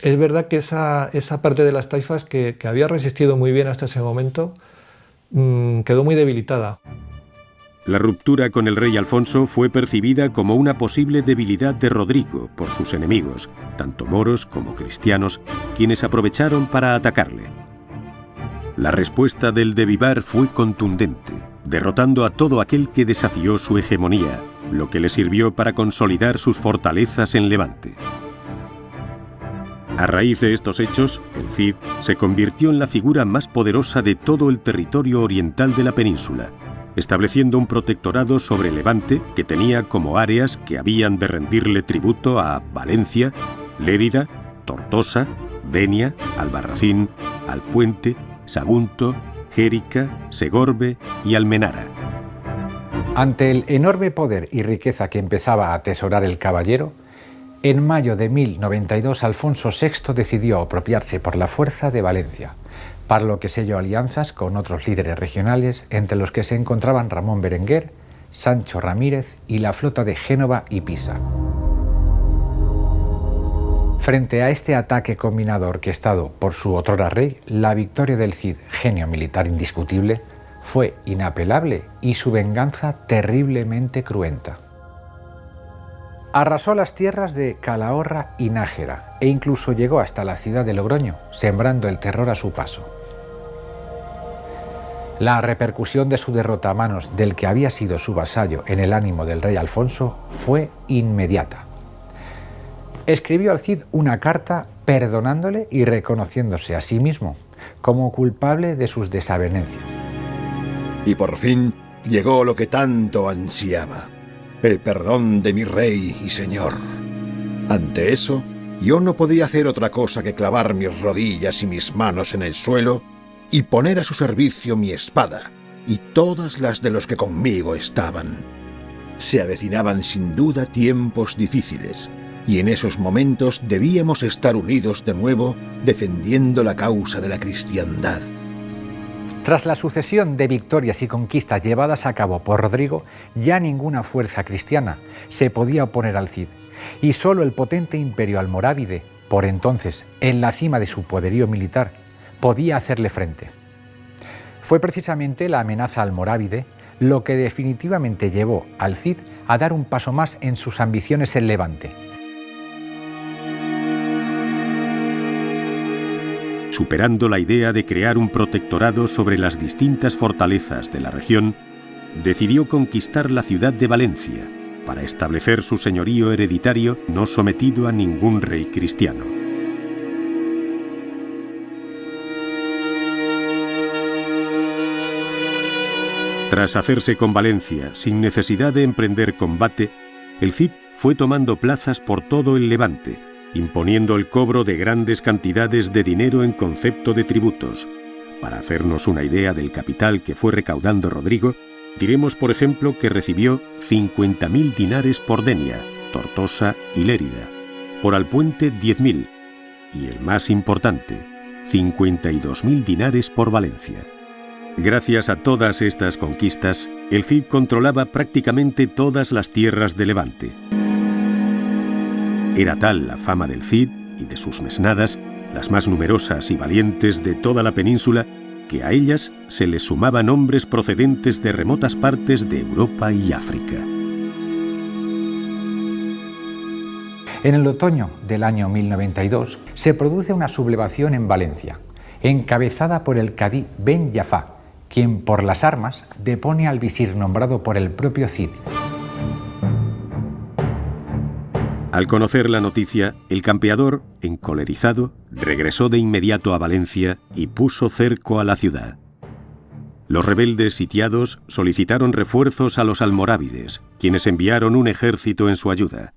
es verdad que esa parte de las taifas que había resistido muy bien hasta ese momento quedó muy debilitada. La ruptura con el rey Alfonso fue percibida como una posible debilidad de Rodrigo por sus enemigos, tanto moros como cristianos, quienes aprovecharon para atacarle. La respuesta del de Vivar fue contundente, derrotando a todo aquel que desafió su hegemonía, lo que le sirvió para consolidar sus fortalezas en Levante. A raíz de estos hechos, el Cid se convirtió en la figura más poderosa de todo el territorio oriental de la península, estableciendo un protectorado sobre Levante que tenía como áreas que habían de rendirle tributo a Valencia, Lérida, Tortosa, Denia, Albarracín, Alpuente, Sagunto, Jérica, Segorbe y Almenara. Ante el enorme poder y riqueza que empezaba a atesorar el caballero, en mayo de 1092 Alfonso VI decidió apropiarse por la fuerza de Valencia, para lo que selló alianzas con otros líderes regionales, entre los que se encontraban Ramón Berenguer, Sancho Ramírez y la flota de Génova y Pisa. Frente a este ataque combinado orquestado por su otrora rey, la victoria del Cid, genio militar indiscutible, fue inapelable y su venganza terriblemente cruenta. Arrasó las tierras de Calahorra y Nájera e incluso llegó hasta la ciudad de Logroño, sembrando el terror a su paso. La repercusión de su derrota a manos del que había sido su vasallo en el ánimo del rey Alfonso fue inmediata. Escribió al Cid una carta perdonándole y reconociéndose a sí mismo como culpable de sus desavenencias. Y por fin llegó lo que tanto ansiaba: el perdón de mi rey y señor. Ante eso, yo no podía hacer otra cosa que clavar mis rodillas y mis manos en el suelo y poner a su servicio mi espada y todas las de los que conmigo estaban. Se avecinaban sin duda tiempos difíciles, y en esos momentos debíamos estar unidos de nuevo defendiendo la causa de la cristiandad. Tras la sucesión de victorias y conquistas llevadas a cabo por Rodrigo, ya ninguna fuerza cristiana se podía oponer al Cid, y solo el potente imperio almorávide, por entonces en la cima de su poderío militar, podía hacerle frente. Fue precisamente la amenaza almorávide lo que definitivamente llevó al Cid a dar un paso más en sus ambiciones en Levante. Superando la idea de crear un protectorado sobre las distintas fortalezas de la región, decidió conquistar la ciudad de Valencia para establecer su señorío hereditario no sometido a ningún rey cristiano. Tras hacerse con Valencia sin necesidad de emprender combate, el Cid fue tomando plazas por todo el Levante, imponiendo el cobro de grandes cantidades de dinero en concepto de tributos. Para hacernos una idea del capital que fue recaudando Rodrigo, diremos, por ejemplo, que recibió 50.000 dinares por Denia, Tortosa y Lérida, por Alpuente 10.000 y, el más importante, 52.000 dinares por Valencia. Gracias a todas estas conquistas, el Cid controlaba prácticamente todas las tierras de Levante. Era tal la fama del Cid y de sus mesnadas, las más numerosas y valientes de toda la península, que a ellas se les sumaban hombres procedentes de remotas partes de Europa y África. En el otoño del año 1092 se produce una sublevación en Valencia, encabezada por el cadí Ben Jafá, quien por las armas depone al visir nombrado por el propio Cid. Al conocer la noticia, el campeador, encolerizado, regresó de inmediato a Valencia y puso cerco a la ciudad. Los rebeldes sitiados solicitaron refuerzos a los almorávides, quienes enviaron un ejército en su ayuda.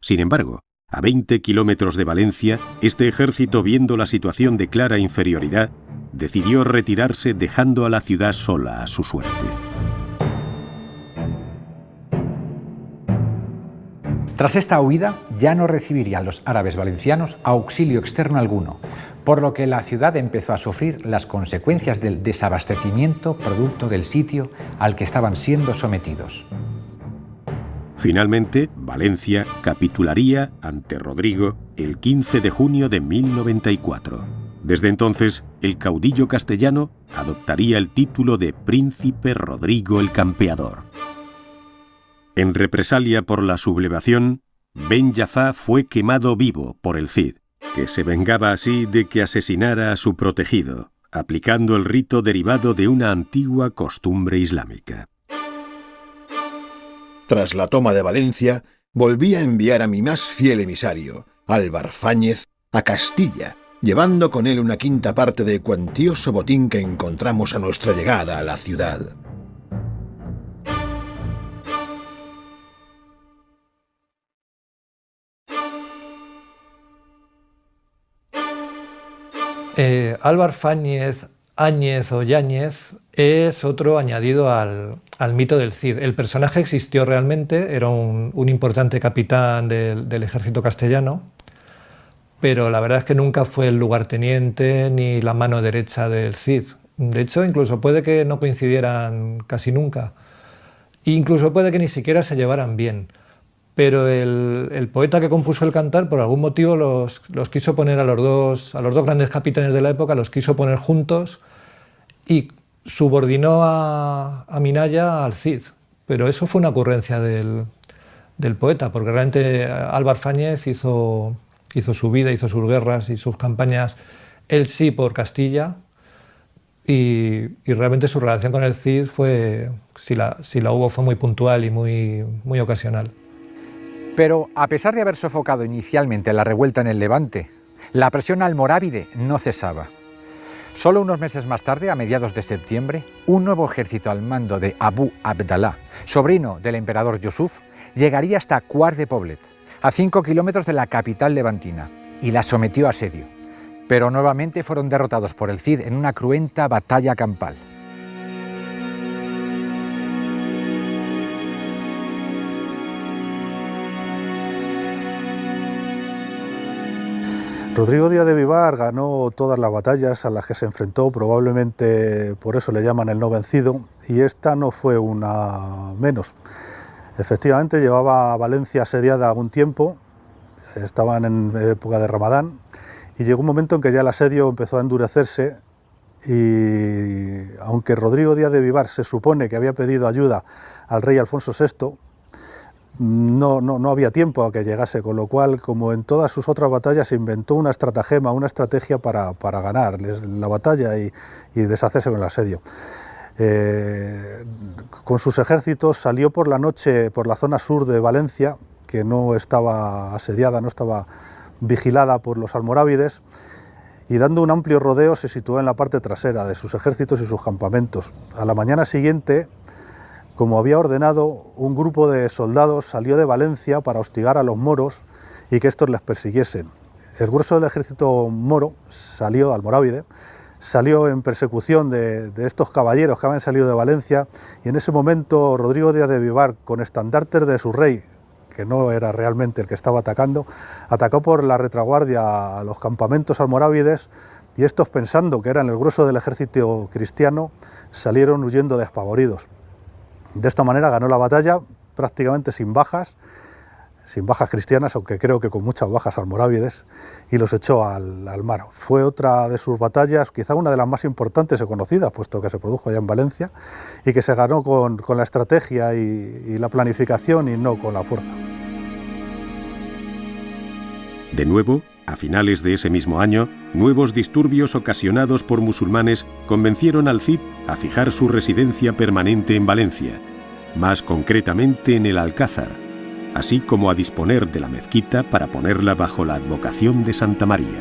Sin embargo, a 20 kilómetros de Valencia, este ejército, viendo la situación de clara inferioridad, decidió retirarse dejando a la ciudad sola a su suerte. Tras esta huida, ya no recibirían los árabes valencianos auxilio externo alguno, por lo que la ciudad empezó a sufrir las consecuencias del desabastecimiento producto del sitio al que estaban siendo sometidos. Finalmente, Valencia capitularía ante Rodrigo el 15 de junio de 1094. Desde entonces, el caudillo castellano adoptaría el título de Príncipe Rodrigo el Campeador. En represalia por la sublevación, Ben Jafá fue quemado vivo por el Cid, que se vengaba así de que asesinara a su protegido, aplicando el rito derivado de una antigua costumbre islámica. Tras la toma de Valencia, volví a enviar a mi más fiel emisario, Álvar Fáñez, a Castilla, llevando con él una quinta parte del cuantioso botín que encontramos a nuestra llegada a la ciudad. Álvar Fáñez, Áñez o Yáñez es otro añadido al mito del Cid. El personaje existió realmente, era un importante capitán del ejército castellano, pero la verdad es que nunca fue el lugarteniente ni la mano derecha del Cid. De hecho, incluso puede que no coincidieran casi nunca. Incluso puede que ni siquiera se llevaran bien. Pero el poeta que compuso el cantar, por algún motivo, los quiso poner a los dos grandes capitanes de la época, los quiso poner juntos y subordinó a Minaya al Cid. Pero eso fue una ocurrencia del poeta, porque realmente Álvar Fáñez hizo su vida, hizo sus guerras y sus campañas, él sí por Castilla, y realmente su relación con el Cid fue, si la hubo, fue muy puntual y muy ocasional. Pero a pesar de haber sofocado inicialmente la revuelta en el Levante, la presión almorávide no cesaba. Solo unos meses más tarde, a mediados de septiembre, un nuevo ejército al mando de Abu Abdalá, sobrino del emperador Yusuf, llegaría hasta Quart de Poblet, a 5 kilómetros de la capital levantina, y la sometió a asedio. Pero nuevamente fueron derrotados por el Cid en una cruenta batalla campal. Rodrigo Díaz de Vivar ganó todas las batallas a las que se enfrentó, probablemente por eso le llaman el no vencido, y esta no fue una menos. Efectivamente, llevaba Valencia asediada algún tiempo, estaban en época de Ramadán, y llegó un momento en que ya el asedio empezó a endurecerse y aunque Rodrigo Díaz de Vivar se supone que había pedido ayuda al rey Alfonso VI, no había tiempo a que llegase, con lo cual, como en todas sus otras batallas, inventó una estratagema, una estrategia para ganar la batalla y deshacerse con el asedio. Con sus ejércitos salió por la noche por la zona sur de Valencia, que no estaba asediada, no estaba vigilada por los almorávides, y dando un amplio rodeo se situó en la parte trasera de sus ejércitos y sus campamentos. A la mañana siguiente, como había ordenado, un grupo de soldados salió de Valencia para hostigar a los moros y que estos les persiguiesen. El grueso del ejército moro salió, almorávide, salió en persecución de estos caballeros que habían salido de Valencia, y en ese momento Rodrigo Díaz de Vivar, con estandartes de su rey, que no era realmente el que estaba atacando, atacó por la retaguardia a los campamentos almorávides, y estos, pensando que eran el grueso del ejército cristiano, salieron huyendo despavoridos. De esta manera ganó la batalla prácticamente sin bajas cristianas, aunque creo que con muchas bajas almorávides, y los echó al mar. Fue otra de sus batallas, quizá una de las más importantes y conocidas, puesto que se produjo allá en Valencia, y que se ganó con la estrategia y la planificación y no con la fuerza. De nuevo, a finales de ese mismo año, nuevos disturbios ocasionados por musulmanes convencieron al Cid a fijar su residencia permanente en Valencia, más concretamente en el Alcázar, así como a disponer de la mezquita para ponerla bajo la advocación de Santa María.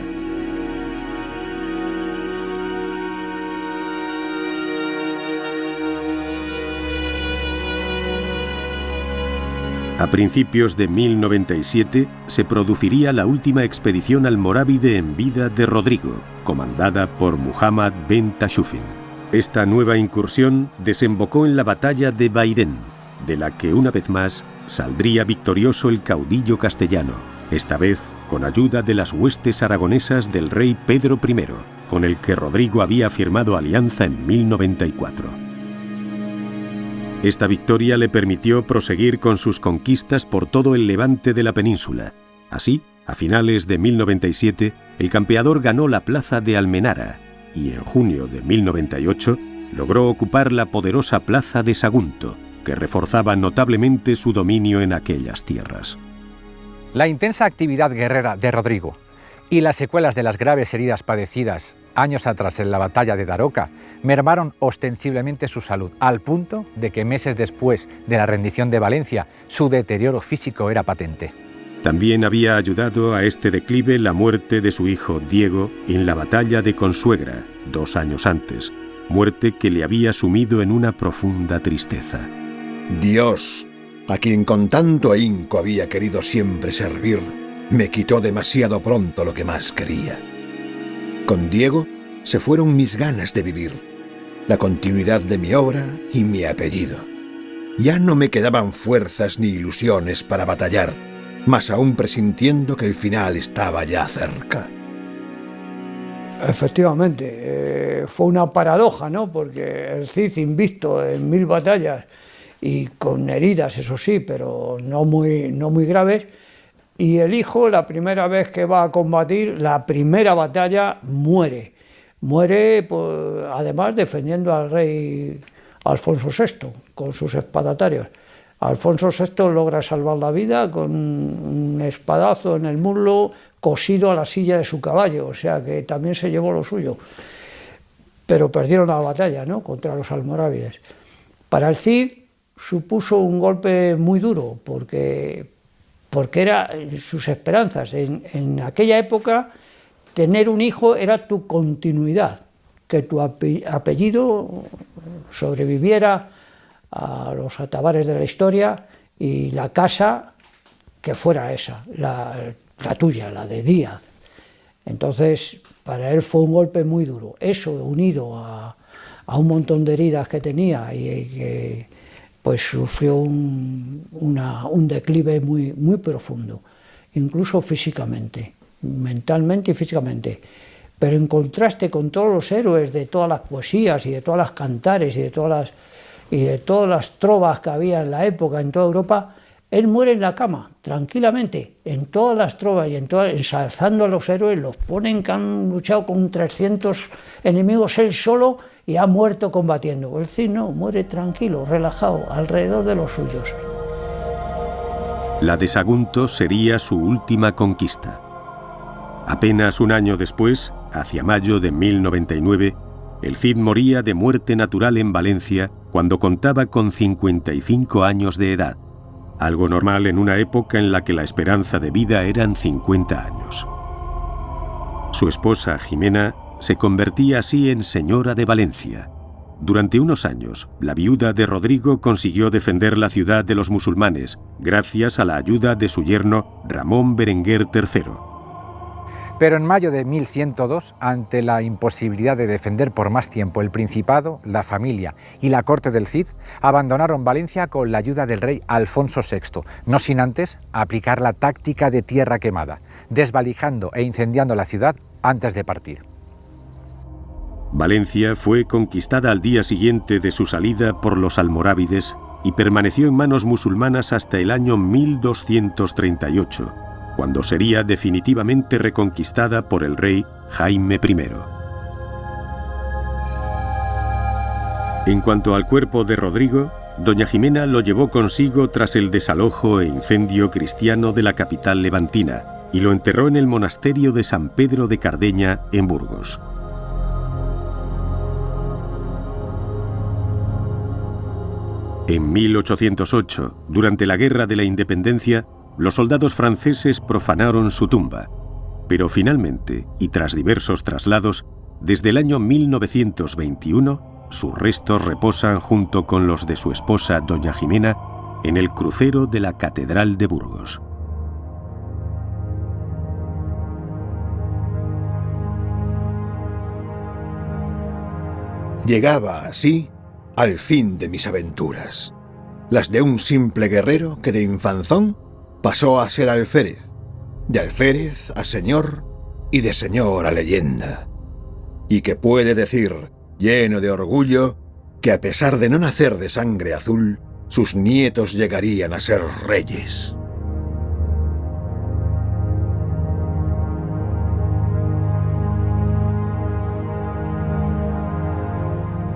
A principios de 1097 se produciría la última expedición almorávide en vida de Rodrigo, comandada por Muhammad ben Tashufin. Esta nueva incursión desembocó en la batalla de Bairén, de la que una vez más saldría victorioso el caudillo castellano, esta vez con ayuda de las huestes aragonesas del rey Pedro I, con el que Rodrigo había firmado alianza en 1094. Esta victoria le permitió proseguir con sus conquistas por todo el levante de la península. Así, a finales de 1097, el campeador ganó la plaza de Almenara y en junio de 1098 logró ocupar la poderosa plaza de Sagunto, que reforzaba notablemente su dominio en aquellas tierras. La intensa actividad guerrera de Rodrigo y las secuelas de las graves heridas padecidas años atrás en la batalla de Daroca mermaron ostensiblemente su salud, al punto de que meses después de la rendición de Valencia, su deterioro físico era patente. También había ayudado a este declive la muerte de su hijo Diego en la batalla de Consuegra, 2 años antes, muerte que le había sumido en una profunda tristeza. Dios, a quien con tanto ahínco había querido siempre servir, me quitó demasiado pronto lo que más quería. Con Diego se fueron mis ganas de vivir, la continuidad de mi obra y mi apellido. Ya no me quedaban fuerzas ni ilusiones para batallar, más aún presintiendo que el final estaba ya cerca. Efectivamente, fue una paradoja, ¿no? Porque el Cid, invicto en 1000 batallas y con heridas, eso sí, pero no muy graves, y el hijo, la primera vez que va a combatir, la primera batalla, muere. Muere, pues, además, defendiendo al rey Alfonso VI, con sus espadatarios. Alfonso VI logra salvar la vida con un espadazo en el muslo cosido a la silla de su caballo, o sea que también se llevó lo suyo. Pero perdieron la batalla, ¿no?, contra los almorávides. Para el Cid supuso un golpe muy duro, porque eran sus esperanzas. En aquella época, tener un hijo era tu continuidad, que tu apellido sobreviviera a los atabares de la historia y la casa que fuera esa, la tuya, la de Díaz. Entonces, para él fue un golpe muy duro. Eso, unido a un montón de heridas que tenía y que pues sufrió un declive muy profundo, incluso físicamente, mentalmente y físicamente. Pero en contraste con todos los héroes de todas las poesías y de todas las cantares y de todas las trovas que había en la época en toda Europa, Él muere en la cama, tranquilamente, en todas las trovas y ensalzando a los héroes, los ponen que han luchado con 300 enemigos él solo y ha muerto combatiendo. El Cid no, muere tranquilo, relajado, alrededor de los suyos. La de Sagunto sería su última conquista. Apenas un año después, hacia mayo de 1099, el Cid moría de muerte natural en Valencia cuando contaba con 55 años de edad, algo normal en una época en la que la esperanza de vida eran 50 años. Su esposa, Jimena, se convertía así en señora de Valencia. Durante unos años, la viuda de Rodrigo consiguió defender la ciudad de los musulmanes, gracias a la ayuda de su yerno Ramón Berenguer III. Pero en mayo de 1102, ante la imposibilidad de defender por más tiempo el Principado, la familia y la corte del Cid, abandonaron Valencia con la ayuda del rey Alfonso VI, no sin antes aplicar la táctica de tierra quemada, desvalijando e incendiando la ciudad antes de partir. Valencia fue conquistada al día siguiente de su salida por los almorávides y permaneció en manos musulmanas hasta el año 1238, cuando sería definitivamente reconquistada por el rey Jaime I. En cuanto al cuerpo de Rodrigo, doña Jimena lo llevó consigo tras el desalojo e incendio cristiano de la capital levantina y lo enterró en el monasterio de San Pedro de Cardeña, en Burgos. En 1808, durante la Guerra de la Independencia, los soldados franceses profanaron su tumba, pero finalmente, y tras diversos traslados, desde el año 1921, sus restos reposan junto con los de su esposa doña Jimena en el crucero de la Catedral de Burgos. Llegaba así al fin de mis aventuras, las de un simple guerrero que de infanzón pasó a ser alférez, de alférez a señor y de señor a leyenda, y que puede decir, lleno de orgullo, que a pesar de no nacer de sangre azul, sus nietos llegarían a ser reyes.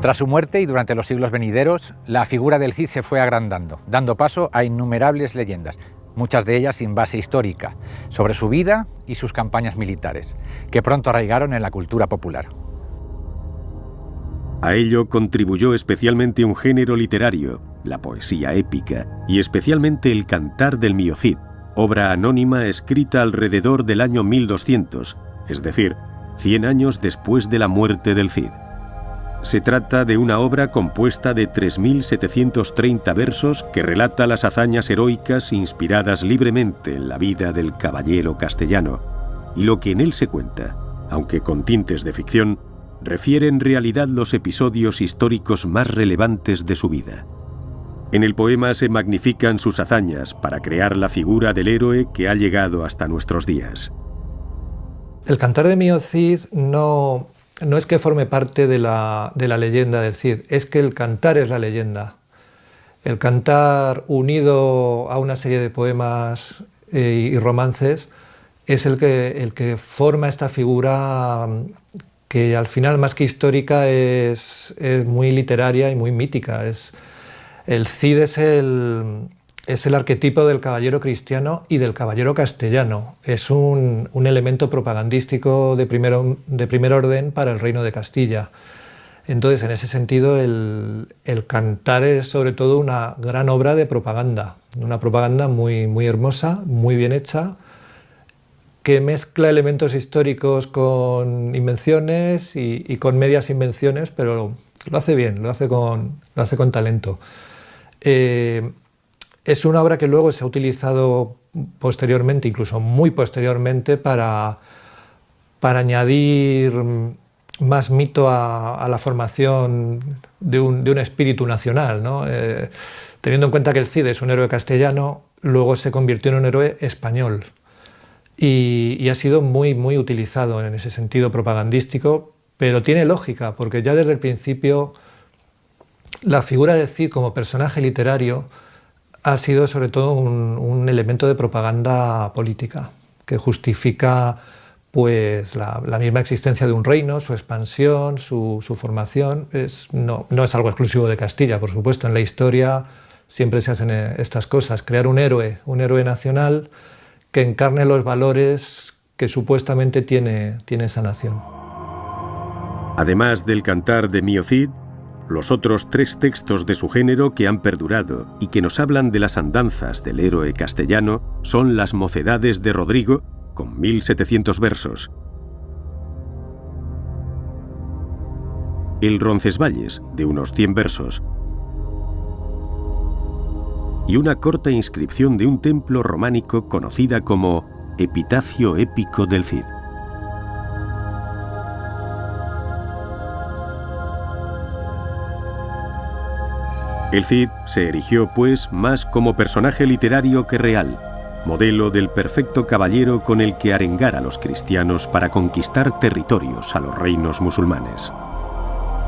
Tras su muerte y durante los siglos venideros, la figura del Cid se fue agrandando, dando paso a innumerables leyendas, muchas de ellas sin base histórica, sobre su vida y sus campañas militares, que pronto arraigaron en la cultura popular. A ello contribuyó especialmente un género literario, la poesía épica, y especialmente el Cantar del Mío Cid, obra anónima escrita alrededor del año 1200, es decir, 100 años después de la muerte del Cid. Se trata de una obra compuesta de 3.730 versos que relata las hazañas heroicas inspiradas libremente en la vida del caballero castellano, y lo que en él se cuenta, aunque con tintes de ficción, refiere en realidad los episodios históricos más relevantes de su vida. En el poema se magnifican sus hazañas para crear la figura del héroe que ha llegado hasta nuestros días. El Cantar de Mío Cid no es que forme parte de la leyenda del Cid, es que el cantar es la leyenda. El cantar unido a una serie de poemas y romances es el que forma esta figura que al final, más que histórica, es muy literaria y muy mítica. El Cid es el arquetipo del caballero cristiano y del caballero castellano. Es un elemento propagandístico de primer orden para el reino de Castilla. Entonces, en ese sentido, el cantar es sobre todo una gran obra de propaganda, una propaganda muy, muy hermosa, muy bien hecha, que mezcla elementos históricos con invenciones y con medias invenciones, pero lo hace bien, lo hace con talento. Es una obra que luego se ha utilizado posteriormente, incluso muy posteriormente, para añadir más mito a la formación de un espíritu nacional, ¿no? Teniendo en cuenta que el Cid es un héroe castellano, luego se convirtió en un héroe español y ha sido muy, muy utilizado en ese sentido propagandístico, pero tiene lógica, porque ya desde el principio la figura del Cid como personaje literario ha sido sobre todo un elemento de propaganda política que justifica pues la misma existencia de un reino, su expansión, su formación. No es algo exclusivo de Castilla, por supuesto. En la historia siempre se hacen estas cosas. Crear un héroe nacional que encarne los valores que supuestamente tiene esa nación. Además del Cantar de Mio Cid, los otros 3 textos de su género que han perdurado y que nos hablan de las andanzas del héroe castellano son las Mocedades de Rodrigo, con 1700 versos, el Roncesvalles, de unos 100 versos, y una corta inscripción de un templo románico conocida como Epitafio épico del Cid. El Cid se erigió, pues, más como personaje literario que real, modelo del perfecto caballero con el que arengar a los cristianos para conquistar territorios a los reinos musulmanes.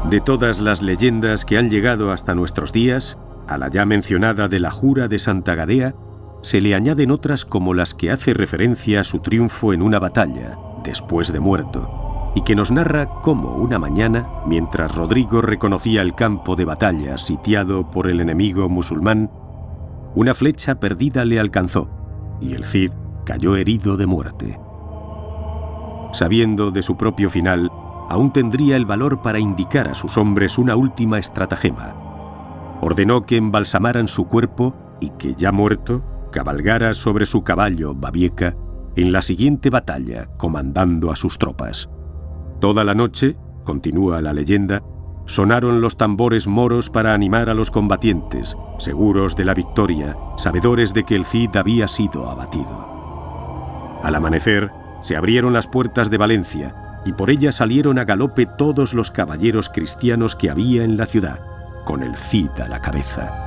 De todas las leyendas que han llegado hasta nuestros días, a la ya mencionada de la Jura de Santa Gadea, se le añaden otras como las que hace referencia a su triunfo en una batalla, después de muerto, y que nos narra cómo una mañana, mientras Rodrigo reconocía el campo de batalla sitiado por el enemigo musulmán, una flecha perdida le alcanzó, y el Cid cayó herido de muerte. Sabiendo de su propio final, aún tendría el valor para indicar a sus hombres una última estratagema. Ordenó que embalsamaran su cuerpo y que, ya muerto, cabalgara sobre su caballo Babieca en la siguiente batalla, comandando a sus tropas. Toda la noche, continúa la leyenda, sonaron los tambores moros para animar a los combatientes, seguros de la victoria, sabedores de que el Cid había sido abatido. Al amanecer, se abrieron las puertas de Valencia y por ellas salieron a galope todos los caballeros cristianos que había en la ciudad, con el Cid a la cabeza.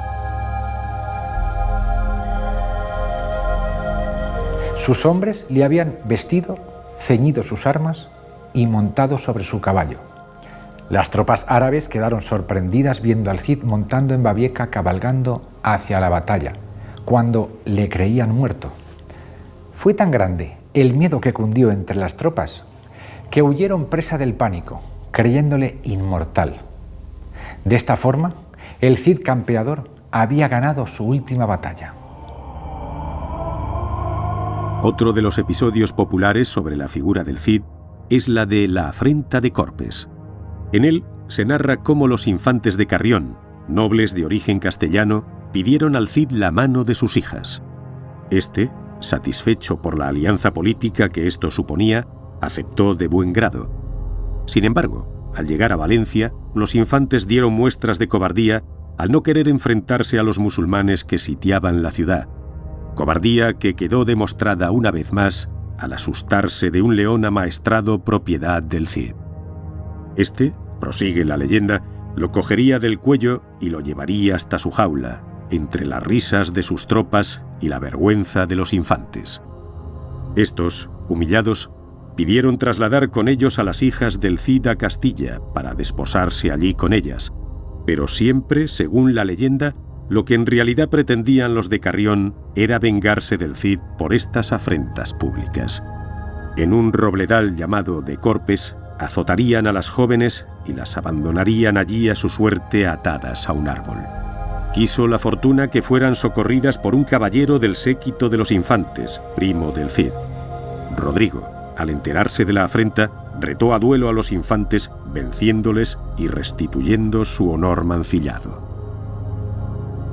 Sus hombres le habían vestido, ceñido sus armas y montado sobre su caballo. Las tropas árabes quedaron sorprendidas viendo al Cid montando en Babieca cabalgando hacia la batalla, cuando le creían muerto. Fue tan grande el miedo que cundió entre las tropas que huyeron presa del pánico, creyéndole inmortal. De esta forma, el Cid campeador había ganado su última batalla. Otro de los episodios populares sobre la figura del Cid es la de la afrenta de Corpes. En él se narra cómo los infantes de Carrión, nobles de origen castellano, pidieron al Cid la mano de sus hijas. Este, satisfecho por la alianza política que esto suponía, aceptó de buen grado. Sin embargo, al llegar a Valencia, los infantes dieron muestras de cobardía al no querer enfrentarse a los musulmanes que sitiaban la ciudad. Cobardía que quedó demostrada una vez más al asustarse de un león amaestrado propiedad del Cid. Este, prosigue la leyenda, lo cogería del cuello y lo llevaría hasta su jaula, entre las risas de sus tropas y la vergüenza de los infantes. Estos, humillados, pidieron trasladar con ellos a las hijas del Cid a Castilla para desposarse allí con ellas, pero siempre, según la leyenda, lo que en realidad pretendían los de Carrión era vengarse del Cid por estas afrentas públicas. En un robledal llamado de Corpes, azotarían a las jóvenes y las abandonarían allí a su suerte atadas a un árbol. Quiso la fortuna que fueran socorridas por un caballero del séquito de los infantes, primo del Cid. Rodrigo, al enterarse de la afrenta, retó a duelo a los infantes, venciéndoles y restituyendo su honor mancillado.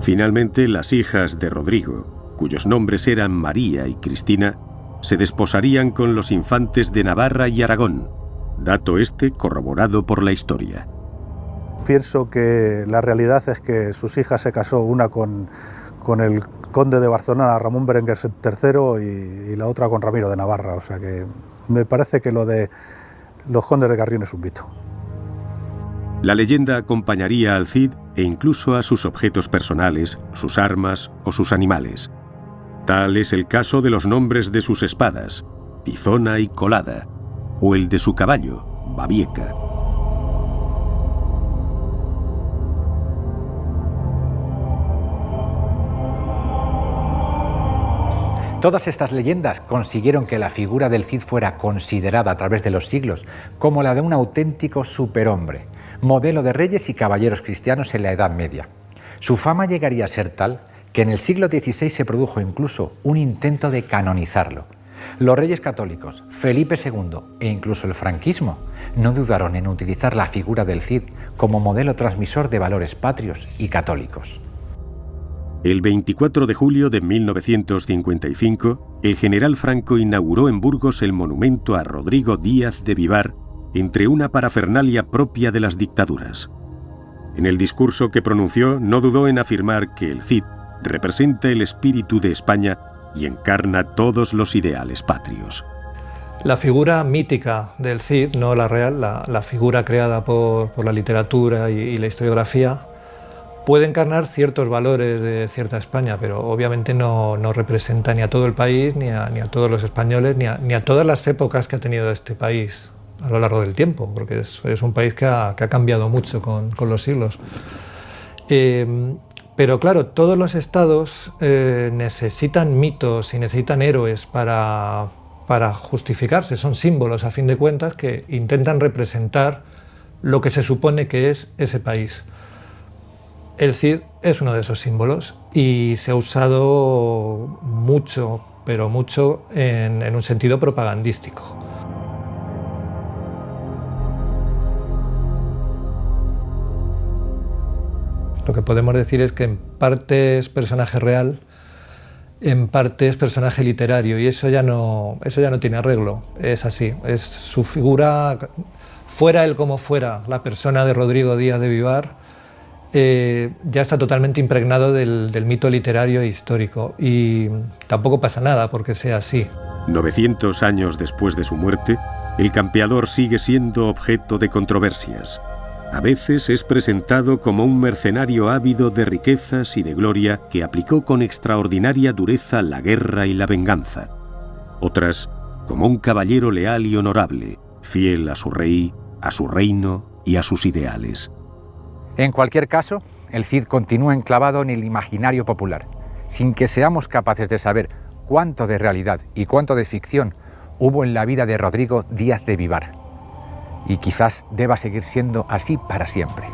Finalmente, las hijas de Rodrigo, cuyos nombres eran María y Cristina, se desposarían con los infantes de Navarra y Aragón, dato este corroborado por la historia. Pienso que la realidad es que sus hijas se casó, una con el conde de Barcelona, Ramón Berenguer III, y la otra con Ramiro de Navarra, o sea que me parece que lo de los condes de Carrión es un mito. La leyenda acompañaría al Cid e incluso a sus objetos personales, sus armas o sus animales. Tal es el caso de los nombres de sus espadas, Tizona y Colada, o el de su caballo, Babieca. Todas estas leyendas consiguieron que la figura del Cid fuera considerada a través de los siglos como la de un auténtico superhombre, modelo de reyes y caballeros cristianos en la Edad Media. Su fama llegaría a ser tal que en el siglo XVI se produjo incluso un intento de canonizarlo. Los reyes católicos, Felipe II e incluso el franquismo no dudaron en utilizar la figura del Cid como modelo transmisor de valores patrios y católicos. El 24 de julio de 1955, el general Franco inauguró en Burgos el monumento a Rodrigo Díaz de Vivar, entre una parafernalia propia de las dictaduras. En el discurso que pronunció no dudó en afirmar que el Cid representa el espíritu de España y encarna todos los ideales patrios. La figura mítica del Cid, no la real, la figura creada por la literatura y la historiografía, puede encarnar ciertos valores de cierta España, pero obviamente no representa ni a todo el país, ni a todos los españoles, ni a todas las épocas que ha tenido este país a lo largo del tiempo, porque es un país que ha cambiado mucho con los siglos. Pero claro, todos los estados necesitan mitos y necesitan héroes para justificarse, son símbolos a fin de cuentas que intentan representar lo que se supone que es ese país. El Cid es uno de esos símbolos y se ha usado mucho, pero mucho en un sentido propagandístico. Lo que podemos decir es que en parte es personaje real, en parte es personaje literario y eso ya no tiene arreglo, es así, es su figura, fuera él como fuera, la persona de Rodrigo Díaz de Vivar, ya está totalmente impregnado del mito literario e histórico y tampoco pasa nada porque sea así. 900 años después de su muerte, el campeador sigue siendo objeto de controversias. A veces es presentado como un mercenario ávido de riquezas y de gloria que aplicó con extraordinaria dureza la guerra y la venganza. Otras, como un caballero leal y honorable, fiel a su rey, a su reino y a sus ideales. En cualquier caso, el Cid continúa enclavado en el imaginario popular, sin que seamos capaces de saber cuánto de realidad y cuánto de ficción hubo en la vida de Rodrigo Díaz de Vivar. Y quizás deba seguir siendo así para siempre.